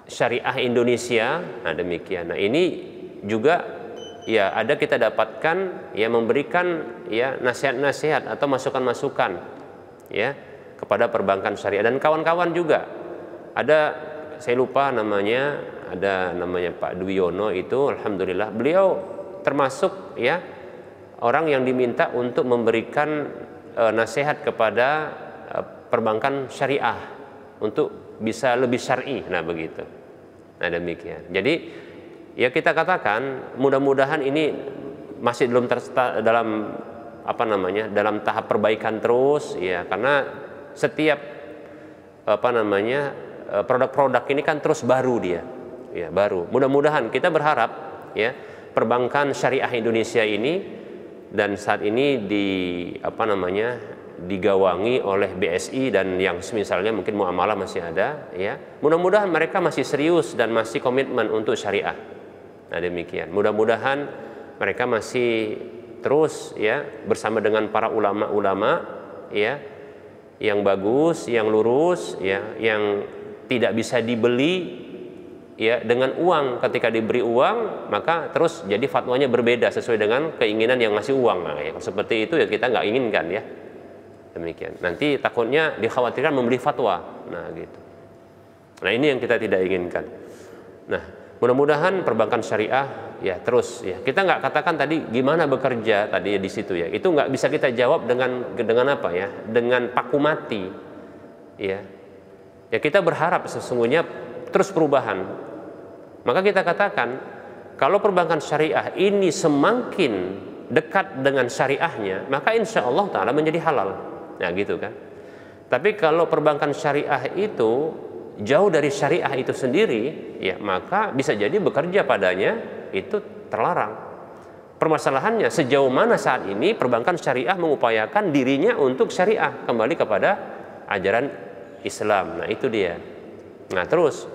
S2: Syariah Indonesia. Nah demikian. Nah ini juga ya ada kita dapatkan ya memberikan ya nasihat-nasihat atau masukan-masukan ya kepada perbankan syariah. Dan kawan-kawan juga ada, saya lupa namanya, ada namanya Pak Dwiono itu, alhamdulillah beliau termasuk ya orang yang diminta untuk memberikan nasihat kepada perbankan syariah untuk bisa lebih syar'i. Nah begitu. Nah demikian. Jadi ya kita katakan mudah-mudahan ini masih belum dalam dalam tahap perbaikan terus ya, karena setiap produk-produk ini kan terus baru dia ya, baru. Mudah-mudahan kita berharap ya perbankan syariah Indonesia ini dan saat ini digawangi oleh BSI dan yang semisalnya mungkin muamalah masih ada ya. Mudah-mudahan mereka masih serius dan masih komitmen untuk syariah. Nah demikian. Mudah-mudahan mereka masih terus ya bersama dengan para ulama-ulama ya yang bagus, yang lurus ya, yang tidak bisa dibeli ya dengan uang. Ketika diberi uang maka terus jadi fatwanya berbeda sesuai dengan keinginan yang ngasih uang. Nah, ya, seperti itu ya kita nggak inginkan ya. Demikian. Nanti takutnya dikhawatirkan membeli fatwa. Nah gitu. Nah ini yang kita tidak inginkan. Nah mudah-mudahan perbankan syariah ya terus ya, kita nggak katakan tadi gimana bekerja tadi di situ ya, itu nggak bisa kita jawab dengan apa ya, dengan paku mati ya. Ya kita berharap sesungguhnya terus perubahan. Maka kita katakan kalau perbankan syariah ini semakin dekat dengan syariahnya, maka insya Allah Ta'ala menjadi halal. Nah gitu kan. Tapi kalau perbankan syariah itu jauh dari syariah itu sendiri, ya maka bisa jadi bekerja padanya itu terlarang. Permasalahannya sejauh mana saat ini perbankan syariah mengupayakan dirinya untuk syariah, kembali kepada ajaran Islam. Nah itu dia. Nah terus,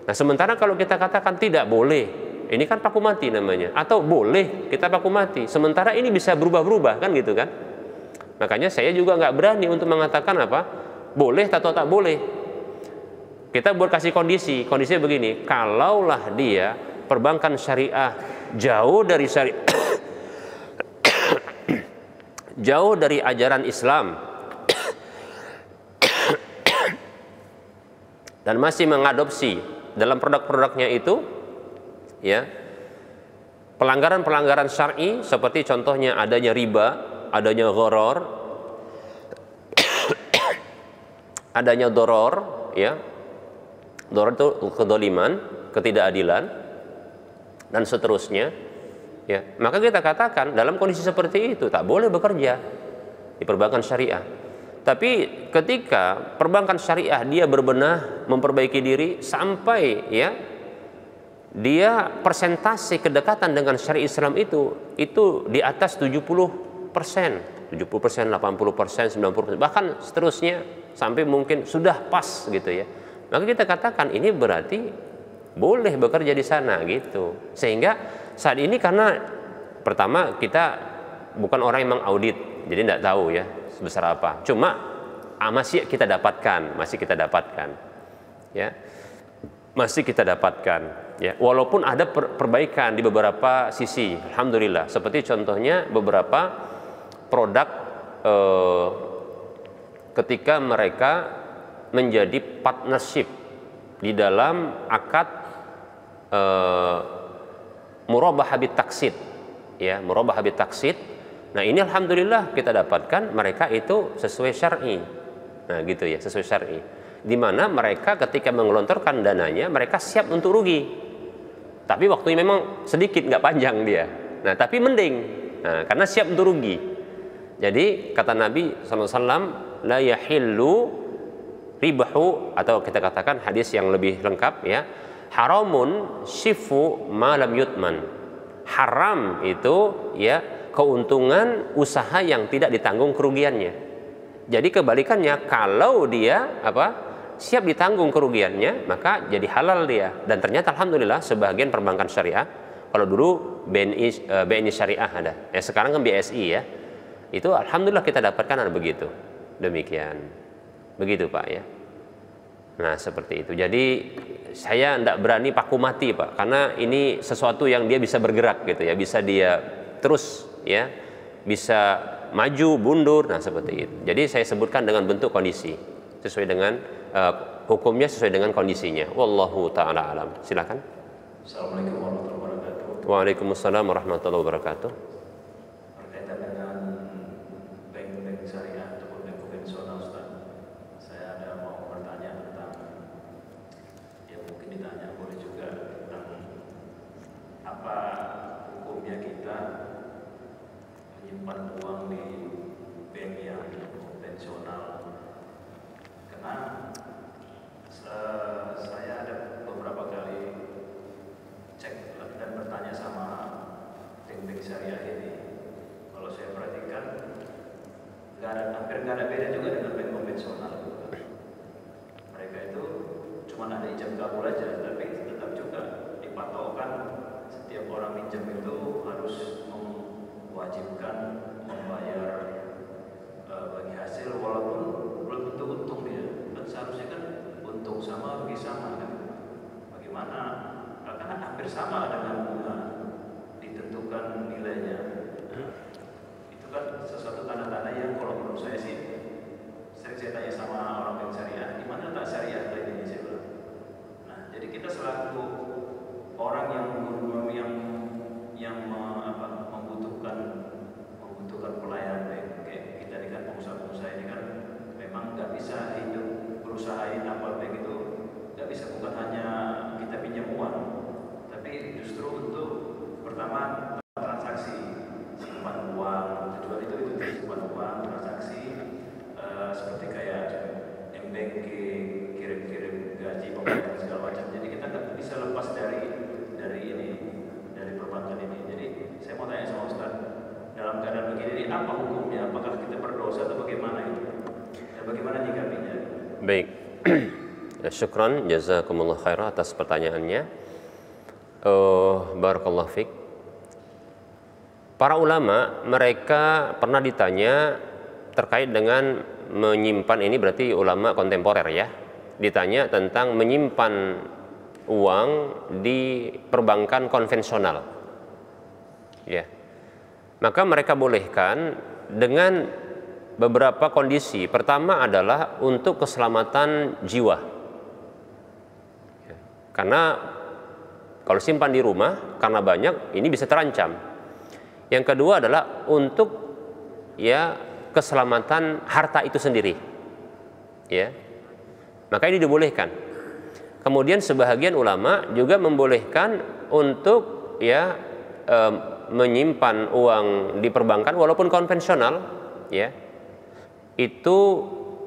S2: nah sementara kalau kita katakan tidak boleh, ini kan paku mati namanya, atau boleh kita paku mati, sementara ini bisa berubah-berubah kan gitu kan. Makanya saya juga nggak berani untuk mengatakan apa boleh atau tak boleh. Kita buat kasih kondisinya begini, kalaulah dia perbankan syariah jauh dari syariah jauh dari ajaran Islam dan masih mengadopsi dalam produk-produknya itu ya pelanggaran-pelanggaran syar'i, seperti contohnya adanya riba, adanya gharar adanya doror, ya, doror itu kedoliman, ketidakadilan, dan seterusnya, ya, maka kita katakan dalam kondisi seperti itu tak boleh bekerja di perbankan syariah. Tapi ketika perbankan syariah dia berbenah, memperbaiki diri sampai, ya, dia persentase kedekatan dengan syariat Islam itu di atas 70%, 80%, 90%, bahkan seterusnya sampai mungkin sudah pas gitu ya. Maka kita katakan ini berarti boleh bekerja di sana gitu. Sehingga saat ini karena pertama kita bukan orang yang mengaudit, jadi tidak tahu ya sebesar apa. Cuma masih kita dapatkan, ya. Masih kita dapatkan, ya. Walaupun ada perbaikan di beberapa sisi, alhamdulillah. Seperti contohnya beberapa produk ketika mereka menjadi partnership di dalam akad murabahah bitaksid, ya, murabahah bitaksid. Nah, ini alhamdulillah kita dapatkan mereka itu sesuai syar'i. Nah, gitu ya, sesuai syar'i. Di mana mereka ketika menggelontorkan dananya mereka siap untuk rugi. Tapi waktunya memang sedikit, nggak panjang dia. Nah, tapi mending, nah, karena siap untuk rugi. Jadi kata Nabi SAW, la yahillu ribahu, atau kita katakan hadis yang lebih lengkap, ya, haramun shifu malam yutman. Haram itu, ya, keuntungan usaha yang tidak ditanggung kerugiannya. Jadi kebalikannya, kalau dia siap ditanggung kerugiannya, maka jadi halal dia. Dan ternyata alhamdulillah sebagian perbankan syariah, kalau dulu BNI syariah ada, sekarang kan BSI, ya, itu alhamdulillah kita dapatkan ada begitu. Demikian, begitu Pak, ya. Nah, seperti itu. Jadi saya tidak berani paku mati Pak, karena ini sesuatu yang dia bisa bergerak gitu ya, bisa dia terus, ya, bisa maju mundur. Nah, seperti itu. Jadi saya sebutkan dengan bentuk kondisi sesuai dengan hukumnya, sesuai dengan kondisinya. Wallahu ta'ala alam. Silakan.
S3: Assalamualaikum warahmatullahi wabarakatuh.
S2: Waalaikumsalam warahmatullahi wabarakatuh.
S3: Berkaitan dengan bank-bank syariah ataupun bank konvensional, Ustaz, saya ada mau bertanya tentang, ya mungkin ditanya boleh juga, tentang apa hukumnya kita menyimpan uang di bank yang konvensional. Karena saya ada beberapa kali cek dan bertanya sama bank-bank syariah ini. Kalau saya perhatikan, hampir nggak ada beda juga dengan bank konvensional. Mereka itu cuma ada ijab kabul aja, tapi tetap juga dipatokkan setiap orang minjem itu harus mewajibkan membayar bagi hasil, walaupun belum tentu untung dia. Dan seharusnya kan untung sama rugi sama kan. Bagaimana? Karena hampir sama dengan bunga ditentukan nilainya. Itu kan sesuatu tanda-tanda yang kalau menurut saya sih, sering saya tanya sama orang bank syariah, di mana tak syariah di Indonesia? Nah, jadi kita selaku orang yang membutuhkan pelayanan bank, kayak kita ini kan pengusaha-pengusaha ini kan memang nggak bisa hidup berusahain apa bank itu, nggak bisa, bukan hanya kita pinjam uang, tapi justru untuk pertama transaksi simpan uang, tujuan itu simpan uang, transaksi seperti kayak M-banking, kirim-kirim gaji, pembayaran segala macam. Jadi kita nggak bisa lepas dari perbankan ini. Jadi saya mau tanya sama Ustaz, dalam keadaan begini apa hukumnya? Apakah kita berdosa atau bagaimana itu? Dan bagaimana nyikapinya?
S2: Baik. Syukran, jazakumullah khairan atas pertanyaannya. Barakallahu fiik. Para ulama mereka pernah ditanya terkait dengan menyimpan, ini berarti ulama kontemporer ya, ditanya tentang menyimpan uang di perbankan konvensional, ya. Maka mereka bolehkan dengan beberapa kondisi. Pertama adalah untuk keselamatan jiwa, ya. Karena kalau simpan di rumah karena banyak, ini bisa terancam. Yang kedua adalah untuk, ya, keselamatan harta itu sendiri, ya. Maka ini dibolehkan. Kemudian sebahagian ulama juga membolehkan untuk ya menyimpan uang di perbankan walaupun konvensional, ya, itu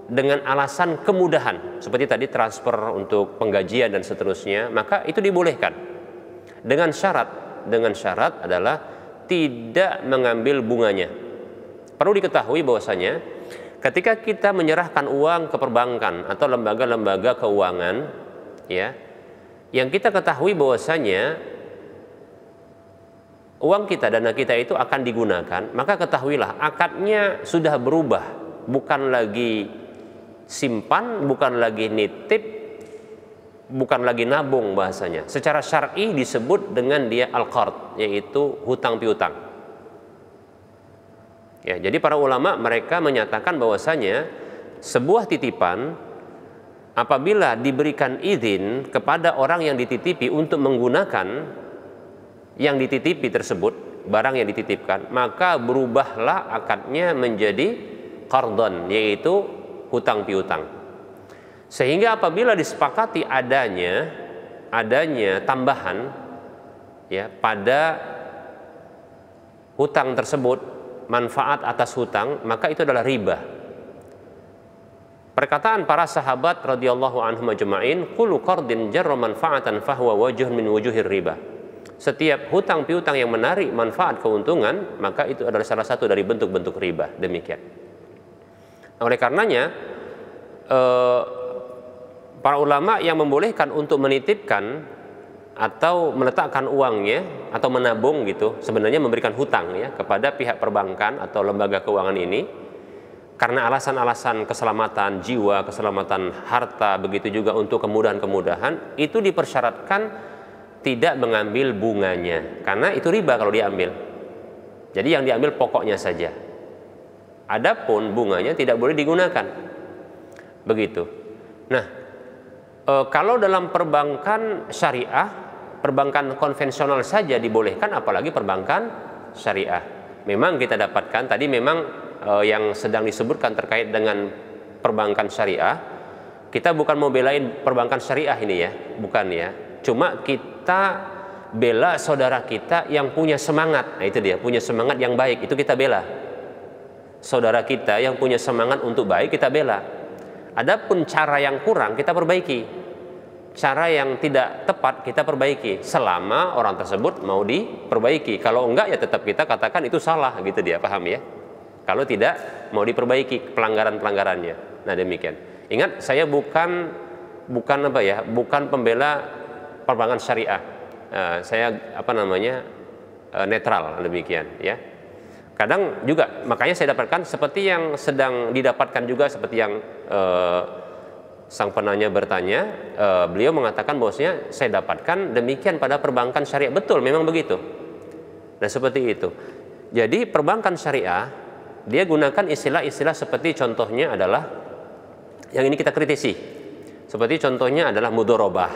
S2: dengan alasan kemudahan seperti tadi transfer untuk penggajian dan seterusnya, maka itu dibolehkan dengan syarat adalah tidak mengambil bunganya. Perlu diketahui bahwasanya ketika kita menyerahkan uang ke perbankan atau lembaga-lembaga keuangan, ya, yang kita ketahui bahwasanya uang kita, dana kita itu akan digunakan, maka ketahuilah akadnya sudah berubah, bukan lagi simpan, bukan lagi nitip, bukan lagi nabung bahasanya. Secara syar'i disebut dengan dia al-qard, yaitu hutang piutang. Ya, jadi para ulama mereka menyatakan bahwasanya sebuah titipan apabila diberikan izin kepada orang yang dititipi untuk menggunakan yang dititipi tersebut, barang yang dititipkan, maka berubahlah akadnya menjadi qardon, yaitu hutang piutang. Sehingga apabila disepakati adanya tambahan, ya, pada hutang tersebut, manfaat atas hutang, maka itu adalah riba. Perkataan para sahabat radhiyallahu anhum ajma'in, kullu qardin jarra manfaatan fahuwa wajhun min wujuhir riba. Setiap hutang piutang yang menarik manfaat keuntungan, maka itu adalah salah satu dari bentuk-bentuk riba. Demikian. Oleh karenanya para ulama yang membolehkan untuk menitipkan atau meletakkan uangnya atau menabung gitu, sebenarnya memberikan hutang ya kepada pihak perbankan atau lembaga keuangan ini karena alasan-alasan keselamatan jiwa, keselamatan harta, begitu juga untuk kemudahan-kemudahan, itu dipersyaratkan tidak mengambil bunganya karena itu riba kalau diambil. Jadi yang diambil pokoknya saja. Adapun bunganya tidak boleh digunakan. Begitu. Nah, kalau dalam perbankan syariah, perbankan konvensional saja dibolehkan, apalagi perbankan syariah. Memang kita dapatkan tadi memang yang sedang disebutkan terkait dengan perbankan syariah, kita bukan mau belain perbankan syariah ini ya, bukan ya. Cuma kita bela saudara kita yang punya semangat. Nah, itu dia, punya semangat yang baik, itu kita bela. Saudara kita yang punya semangat untuk baik kita bela. Adapun cara yang kurang kita perbaiki, cara yang tidak tepat kita perbaiki, selama orang tersebut mau diperbaiki. Kalau enggak ya tetap kita katakan itu salah, gitu dia, paham ya? Kalau tidak mau diperbaiki pelanggaran-pelanggarannya. Nah demikian. Ingat, saya bukan pembela perbankan syariah. Saya netral demikian ya. Kadang juga makanya saya dapatkan seperti yang sedang didapatkan juga seperti yang sang penanya bertanya, beliau mengatakan bahwasanya saya dapatkan demikian pada perbankan syariah. Betul, memang begitu. Nah seperti itu. Jadi perbankan syariah dia gunakan istilah-istilah seperti contohnya adalah yang ini kita kritisi. Seperti contohnya adalah mudorobah,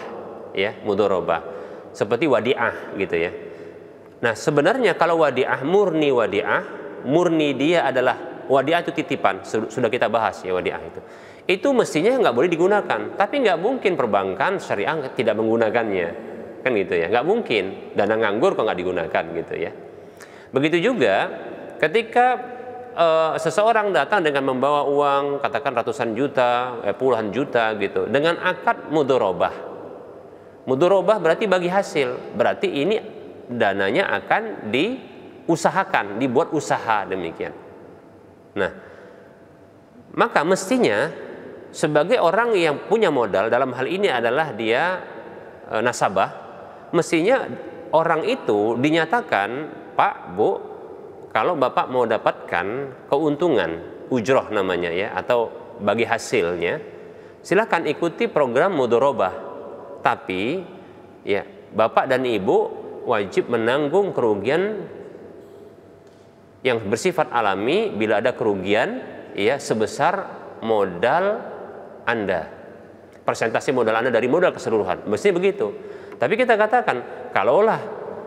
S2: ya, mudorobah. Seperti wadiah gitu ya. Nah sebenarnya kalau wadiah, murni dia adalah wadiah itu titipan, sudah kita bahas ya wadiah itu mestinya nggak boleh digunakan, tapi nggak mungkin perbankan syariah tidak menggunakannya, kan gitu ya, nggak mungkin, dana nganggur kok nggak digunakan gitu ya. Begitu juga ketika seseorang datang dengan membawa uang katakan ratusan juta, puluhan juta gitu, dengan akad mudorobah berarti bagi hasil, berarti ini dananya akan diusahakan, dibuat usaha demikian. Nah, maka mestinya sebagai orang yang punya modal, dalam hal ini adalah dia nasabah, mestinya orang itu dinyatakan, Pak, Bu, kalau Bapak mau dapatkan keuntungan, ujroh namanya ya, atau bagi hasilnya, silakan ikuti program mudorobah. Tapi ya Bapak dan Ibu wajib menanggung kerugian yang bersifat alami bila ada kerugian ya sebesar modal Anda, persentase modal Anda dari modal keseluruhan, mesti begitu. Tapi kita katakan kalaulah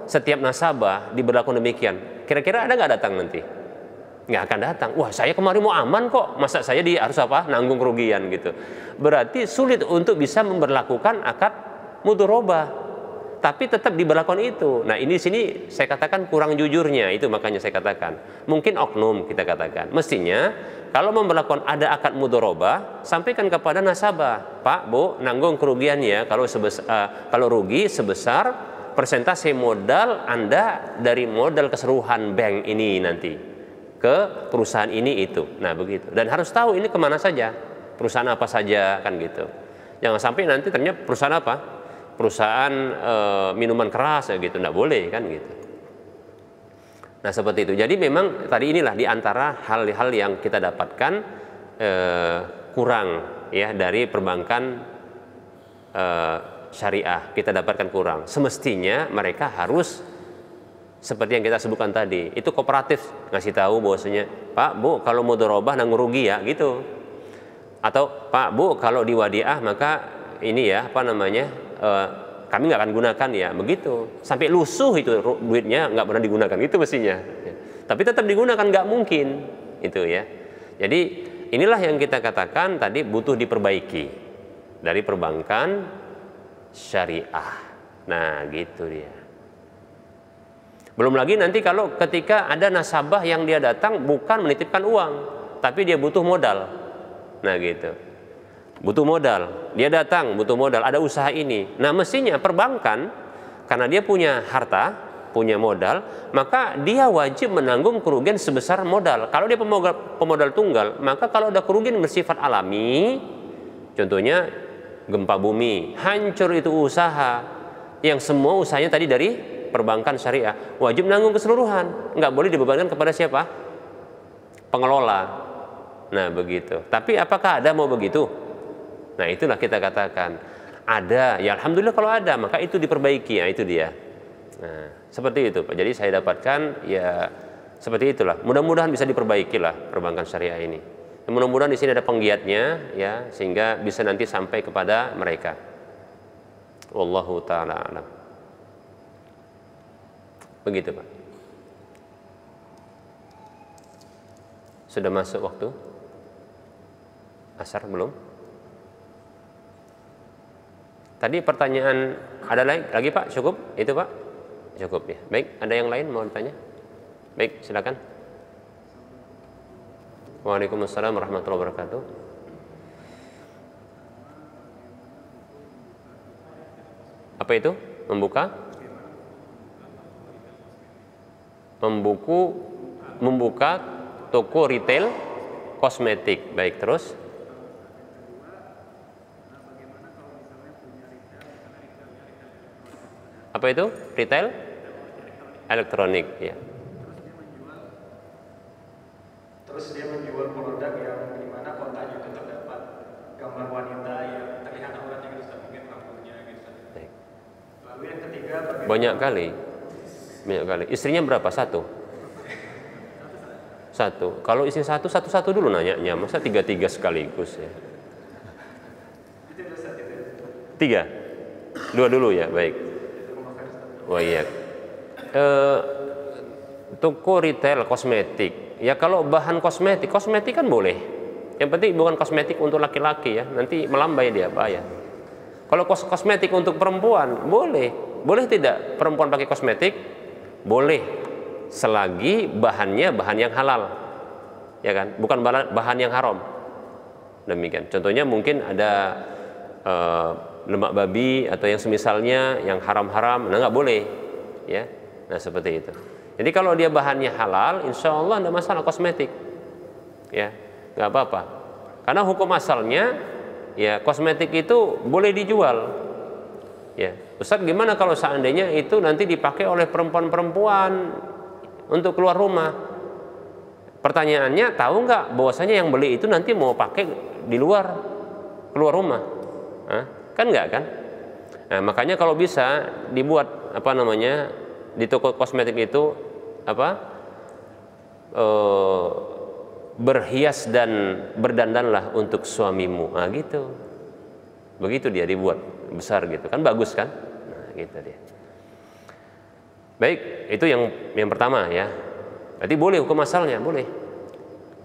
S2: setiap nasabah diberlakukan demikian, kira-kira ada nggak datang nanti? nggak akan datang. Wah, saya kemarin mau aman kok, masa saya harus apa? Nanggung kerugian gitu. Berarti sulit untuk bisa memberlakukan akad mudharabah. Tapi tetap diberlakukan itu. Nah, ini sini saya katakan kurang jujurnya, itu makanya saya katakan. Mungkin oknum kita katakan. Mestinya kalau memberlakukan ada akad mudharabah, sampaikan kepada nasabah, Pak, Bu, nanggung kerugiannya kalau rugi sebesar persentase modal Anda dari modal keseluruhan bank ini nanti ke perusahaan ini itu. Nah, begitu. Dan harus tahu ini kemana saja, perusahaan apa saja, kan gitu. Jangan sampai nanti ternyata perusahaan apa? Perusahaan minuman keras ya gitu, nggak boleh kan gitu. Nah, seperti itu. Jadi memang tadi inilah diantara hal-hal yang kita dapatkan kurang ya dari perbankan syariah, kita dapatkan kurang. Semestinya mereka harus seperti yang kita sebutkan tadi, itu kooperatif ngasih tahu bahwasanya, Pak, Bu, kalau mudharabah nanggung rugi ya gitu. Atau Pak, Bu, kalau di wadiah maka ini ya apa namanya? Kami nggak akan gunakan ya, begitu sampai lusuh itu duitnya nggak pernah digunakan itu mestinya ya. Tapi tetap digunakan nggak mungkin itu ya. Jadi inilah yang kita katakan tadi butuh diperbaiki dari perbankan syariah. Nah, gitu dia. Belum lagi nanti kalau ketika ada nasabah yang dia datang bukan menitipkan uang, tapi dia butuh modal. Nah, gitu. Butuh modal, dia datang butuh modal, ada usaha ini. Nah, mestinya perbankan karena dia punya harta, punya modal, maka dia wajib menanggung kerugian sebesar modal. Kalau dia pemodal tunggal, maka kalau ada kerugian bersifat alami, contohnya gempa bumi, hancur itu usaha, yang semua usahanya tadi dari perbankan syariah, wajib menanggung keseluruhan, nggak boleh dibebankan kepada siapa? Pengelola. Nah, begitu. Tapi apakah ada mau begitu? Nah, itulah kita katakan ada, ya alhamdulillah kalau ada, maka itu diperbaiki, ya itu dia. Nah, seperti itu Pak. Jadi saya dapatkan ya seperti itulah. Mudah-mudahan bisa diperbaiki lah perbankan syariah ini. Mudah-mudahan di sini ada penggiatnya ya, sehingga bisa nanti sampai kepada mereka. Wallahu taala alam. Begitu Pak. Sudah masuk waktu asar belum? Tadi pertanyaan ada lagi Pak? Cukup? Itu Pak? Cukup ya. Baik, ada yang lain mau ditanya? Baik, silakan. Waalaikumsalam warahmatullahi wabarakatuh. Apa itu? Membuka toko retail kosmetik. Baik, terus? Apa itu? Retail elektronik ya.
S3: Terus dia menjual produk yang dimana kotaknya itu terdapat gambar wanita yang terlihat auratnya gitu, mungkin rambutnya gitu.
S2: Baik.
S3: Lalu yang ketiga
S2: banyak kali. Istrinya berapa? Satu. Kalau istri satu dulu nanyanya, masa tiga sekaligus ya? Tiga. Dua dulu ya, baik. Wah iya. Toko retail kosmetik. Ya kalau bahan kosmetik kan boleh. Yang penting bukan kosmetik untuk laki-laki ya. Nanti melambai dia bahaya. Kalau kosmetik untuk perempuan boleh. Boleh tidak perempuan pakai kosmetik? Boleh. Selagi bahannya bahan yang halal. Ya kan? Bukan bahan yang haram. Demikian. Contohnya mungkin ada lemak babi atau yang semisalnya yang haram-haram, nah nggak boleh ya. Nah, seperti itu. Jadi kalau dia bahannya halal, insya Allah tidak masalah kosmetik ya, nggak apa-apa. Karena hukum asalnya ya kosmetik itu boleh dijual ya. Ustaz, gimana kalau seandainya itu nanti dipakai oleh perempuan-perempuan untuk keluar rumah? Pertanyaannya, tahu nggak bahwasanya yang beli itu nanti mau pakai di luar keluar rumah? Kan enggak kan? Nah, makanya kalau bisa dibuat apa namanya di toko kosmetik itu apa berhias dan berdandanlah untuk suamimu. Nah, gitu. Begitu dia dibuat besar gitu kan, bagus kan? Nah, gitu dia. Baik, itu yang pertama ya. Berarti boleh hukum asalnya boleh.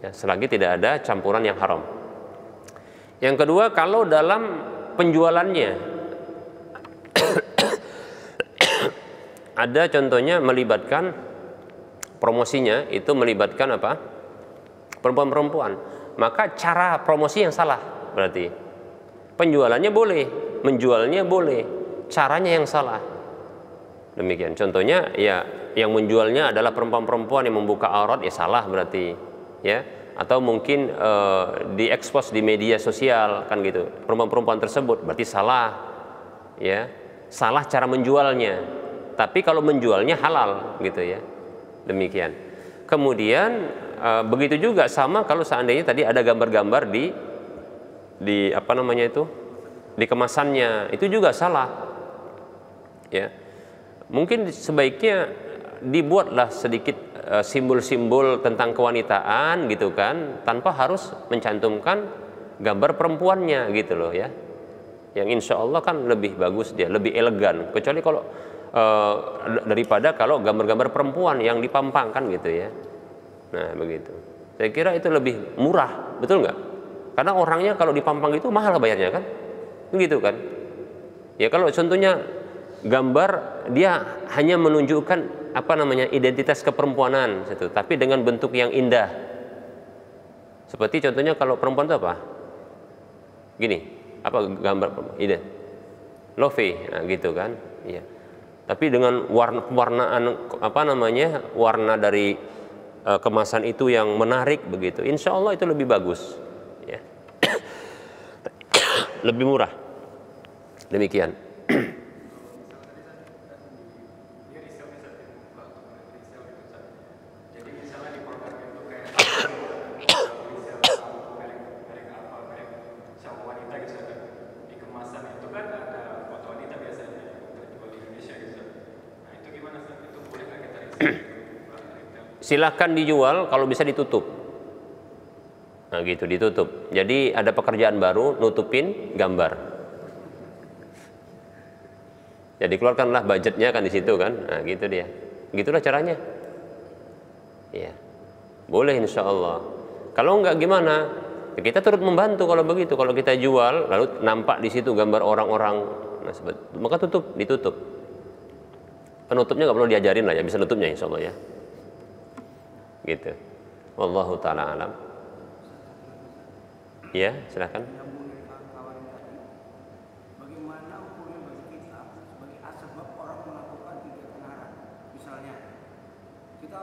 S2: ya, selagi tidak ada campuran yang haram. Yang kedua, kalau dalam penjualannya ada contohnya melibatkan promosinya itu melibatkan apa? Perempuan-perempuan, maka cara promosi yang salah berarti. Penjualannya boleh, menjualnya boleh, caranya yang salah. Demikian. Contohnya ya yang menjualnya adalah perempuan-perempuan yang membuka aurat, ya salah berarti, ya. Atau mungkin diekspos di media sosial kan gitu. Perempuan-perempuan tersebut berarti salah, ya. Salah cara menjualnya. Tapi kalau menjualnya halal gitu ya. Demikian. Kemudian begitu juga sama kalau seandainya tadi ada gambar-gambar di apa namanya itu? Di kemasannya, itu juga salah. Ya. Mungkin sebaiknya dibuatlah sedikit simbol-simbol tentang kewanitaan gitu kan, tanpa harus mencantumkan gambar perempuannya gitu loh ya. Yang insya Allah kan lebih bagus dia, lebih elegan. Kecuali kalau daripada kalau gambar-gambar perempuan yang dipampangkan gitu ya. Nah begitu. Saya kira itu lebih murah, betul nggak? Karena orangnya kalau dipampang itu mahal bayarnya kan, gitu kan? Ya kalau contohnya gambar dia hanya menunjukkan apa namanya identitas keperempuanan gitu, tapi dengan bentuk yang indah. Seperti contohnya kalau perempuan itu apa? Gini, apa gambar ide? Love, nah, gitu kan? Iya. Tapi dengan warnaan apa namanya? Warna dari kemasan itu yang menarik begitu. Insya Allah itu lebih bagus, ya. Lebih murah. Demikian. Silahkan dijual kalau bisa ditutup. Nah gitu, ditutup. Jadi ada pekerjaan baru, nutupin gambar. Jadi keluarkanlah budgetnya kan di situ kan. Nah gitu dia. Gitulah caranya. Ya. Boleh insya Allah. Kalau enggak gimana? Kita turut membantu kalau begitu. Kalau kita jual lalu nampak di situ gambar orang-orang, nah, maka ditutup. Penutupnya nggak perlu diajarin lah ya, bisa nutupnya insya Allah ya. Gitu. Wallahu taala alam. Ya, silakan.
S4: Bagaimana hukumnya bagi kita sebagai asbab orang melakukan kegiatan haram? Misalnya, kita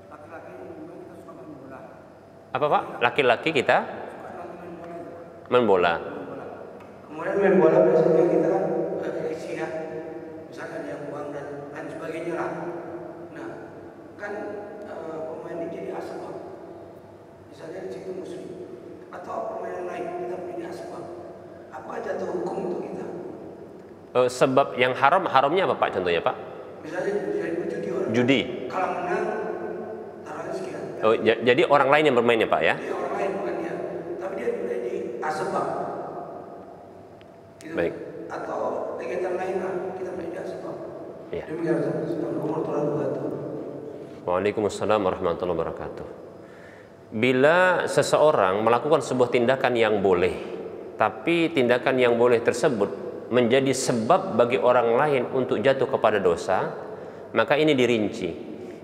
S4: laki-laki kita suka main bola.
S2: Apa Pak? Laki-laki kita main bola.
S4: Kemudian main bola biasanya kita kan istirahat, misalnya ada yang uang dan lain sebagainya lah. Nah, kan pemain ini jadi asbab. Misalnya di situ muslim atau permainan lain kita menjadi asbab. Apa jatuh hukum untuk kita?
S2: Sebab yang haramnya apa Pak contohnya Pak?
S4: Misalnya judi orang.
S2: Judi.
S4: Kalau menang taruhnya sekian.
S2: Oh, jadi orang lain yang bermain ya Pak ya?
S4: Jadi orang lain bukan dia, tapi dia menjadi asbab. Gitu.
S2: Baik.
S4: Atau kegiatan lain lah kita menjadi asbab.
S2: Iya.
S4: Demikian Assalamualaikum warahmatullahi wabarakatuh.
S2: Waalaikumsalam warahmatullahi wabarakatuh. Bila seseorang melakukan sebuah tindakan yang boleh, tapi tindakan yang boleh tersebut menjadi sebab bagi orang lain untuk jatuh kepada dosa, maka ini dirinci.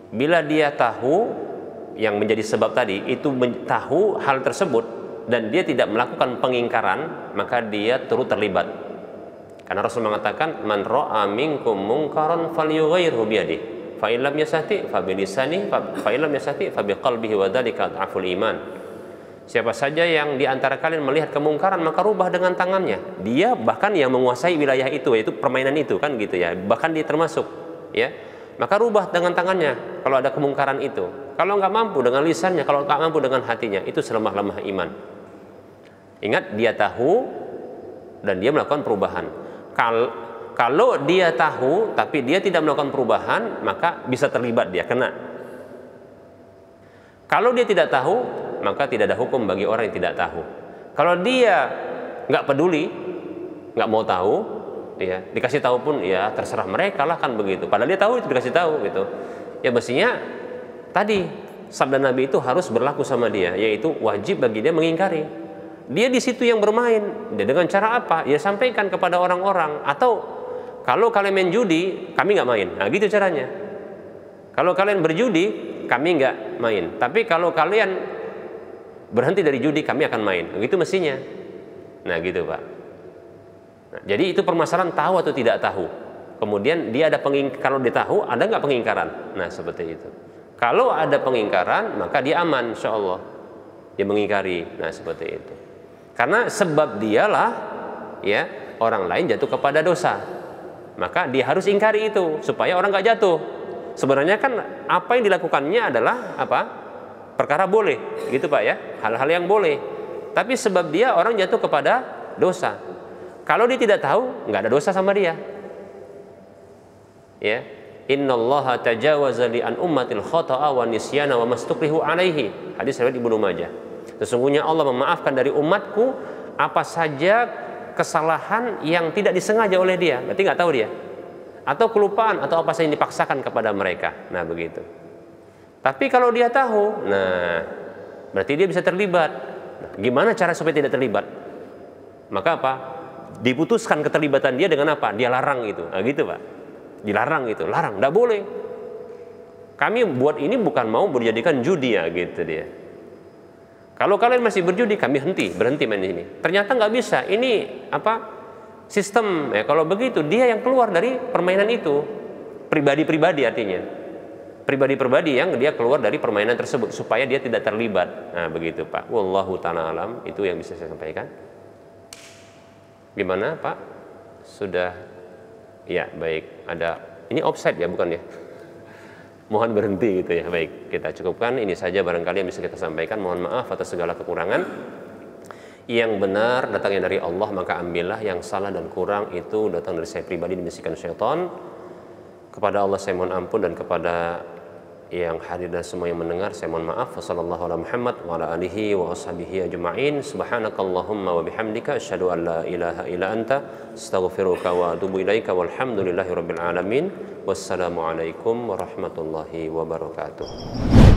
S2: Bila dia tahu yang menjadi sebab tadi itu tahu hal tersebut dan dia tidak melakukan pengingkaran, maka dia turut terlibat. Karena Rasul mengatakan, "Man ra'a minkum munkaran falyughayyirhu biyadihi, fa in lam yastati' fa bilisanihi, fa in lam yastati' fa biqalbihi wa dzalika adhaful iman." Siapa saja yang di antara kalian melihat kemungkaran maka rubah dengan tangannya. Dia bahkan yang menguasai wilayah itu, yaitu permainan itu kan gitu ya. Bahkan dia termasuk ya. Maka rubah dengan tangannya kalau ada kemungkaran itu. Kalau nggak mampu dengan lisannya, kalau nggak mampu dengan hatinya, itu selemah-lemah iman. Ingat, dia tahu dan dia melakukan perubahan. Kalau dia tahu tapi dia tidak melakukan perubahan, maka bisa terlibat, dia kena. Kalau dia tidak tahu, maka tidak ada hukum bagi orang yang tidak tahu. Kalau dia nggak peduli, nggak mau tahu, ya dikasih tahu pun ya terserah mereka lah kan begitu. Padahal dia tahu itu dikasih tahu gitu. Ya mestinya tadi sabda Nabi itu harus berlaku sama dia, yaitu wajib bagi dia mengingkari. Dia di situ yang bermain, dia dengan cara apa? Ya sampaikan kepada orang-orang, atau kalau kalian main judi, kami nggak main. Nah gitu caranya. Kalau kalian berjudi, kami nggak main. Tapi kalau kalian berhenti dari judi, kami akan main. Gitu mestinya. Nah gitu Pak. Nah, jadi itu permasalahan tahu atau tidak tahu. Kemudian dia ada kalau dia tahu, ada nggak pengingkaran? Nah seperti itu. Kalau ada pengingkaran, maka dia aman, insya Allah. Dia mengingkari. Nah seperti itu. Karena sebab dialah ya orang lain jatuh kepada dosa. Maka dia harus ingkari itu supaya orang nggak jatuh. Sebenarnya kan apa yang dilakukannya adalah apa? Perkara boleh, gitu Pak ya. Hal-hal yang boleh. Tapi sebab dia orang jatuh kepada dosa. Kalau dia tidak tahu, nggak ada dosa sama dia. Ya, innallaha tajawaza li an ummatil khata'a wa nisyana wa mastukrihu alaihi. Hadis riwayat Ibnu Majah. Sesungguhnya Allah memaafkan dari umatku apa saja kesalahan yang tidak disengaja oleh dia, berarti nggak tahu dia, atau kelupaan atau apa saja yang dipaksakan kepada mereka. Nah begitu. Tapi kalau dia tahu, nah berarti dia bisa terlibat. Nah, gimana cara supaya tidak terlibat? Maka apa? Diputuskan keterlibatan dia dengan apa? Dia larang itu. Nah gitu Pak. Dilarang itu, larang, nggak boleh. Kami buat ini bukan mau menjadikan judi ya gitu dia. Kalau kalian masih berjudi, kami berhenti main ini. Ternyata nggak bisa. Ini apa? Sistem. Ya, kalau begitu dia yang keluar dari permainan itu. Pribadi-pribadi artinya. Pribadi-pribadi yang dia keluar dari permainan tersebut supaya dia tidak terlibat. Nah begitu Pak. Wallahu ta'ala alam. Itu yang bisa saya sampaikan. Gimana Pak? Sudah. Ya baik, ada ini offside ya bukan ya? Mohon berhenti gitu ya. Baik, kita cukupkan ini saja barangkali yang bisa kita sampaikan. Mohon maaf atas segala kekurangan. Yang benar datangnya dari Allah, maka ambillah. Yang salah dan kurang itu datang dari saya pribadi, dimisikan syaitan. Kepada Allah saya mohon ampun, dan kepada yang hadir dan semua yang mendengar saya mohon maaf. Wassallallahu ala Muhammad wa ala alihi wa ashabihi ajma'in. Subhanakallahumma wa bihamdika asyhadu an la ilaha illa anta astaghfiruka wa atubu ilaika walhamdulillahi rabbil alamin. Wassalamualaikum warahmatullahi wabarakatuh.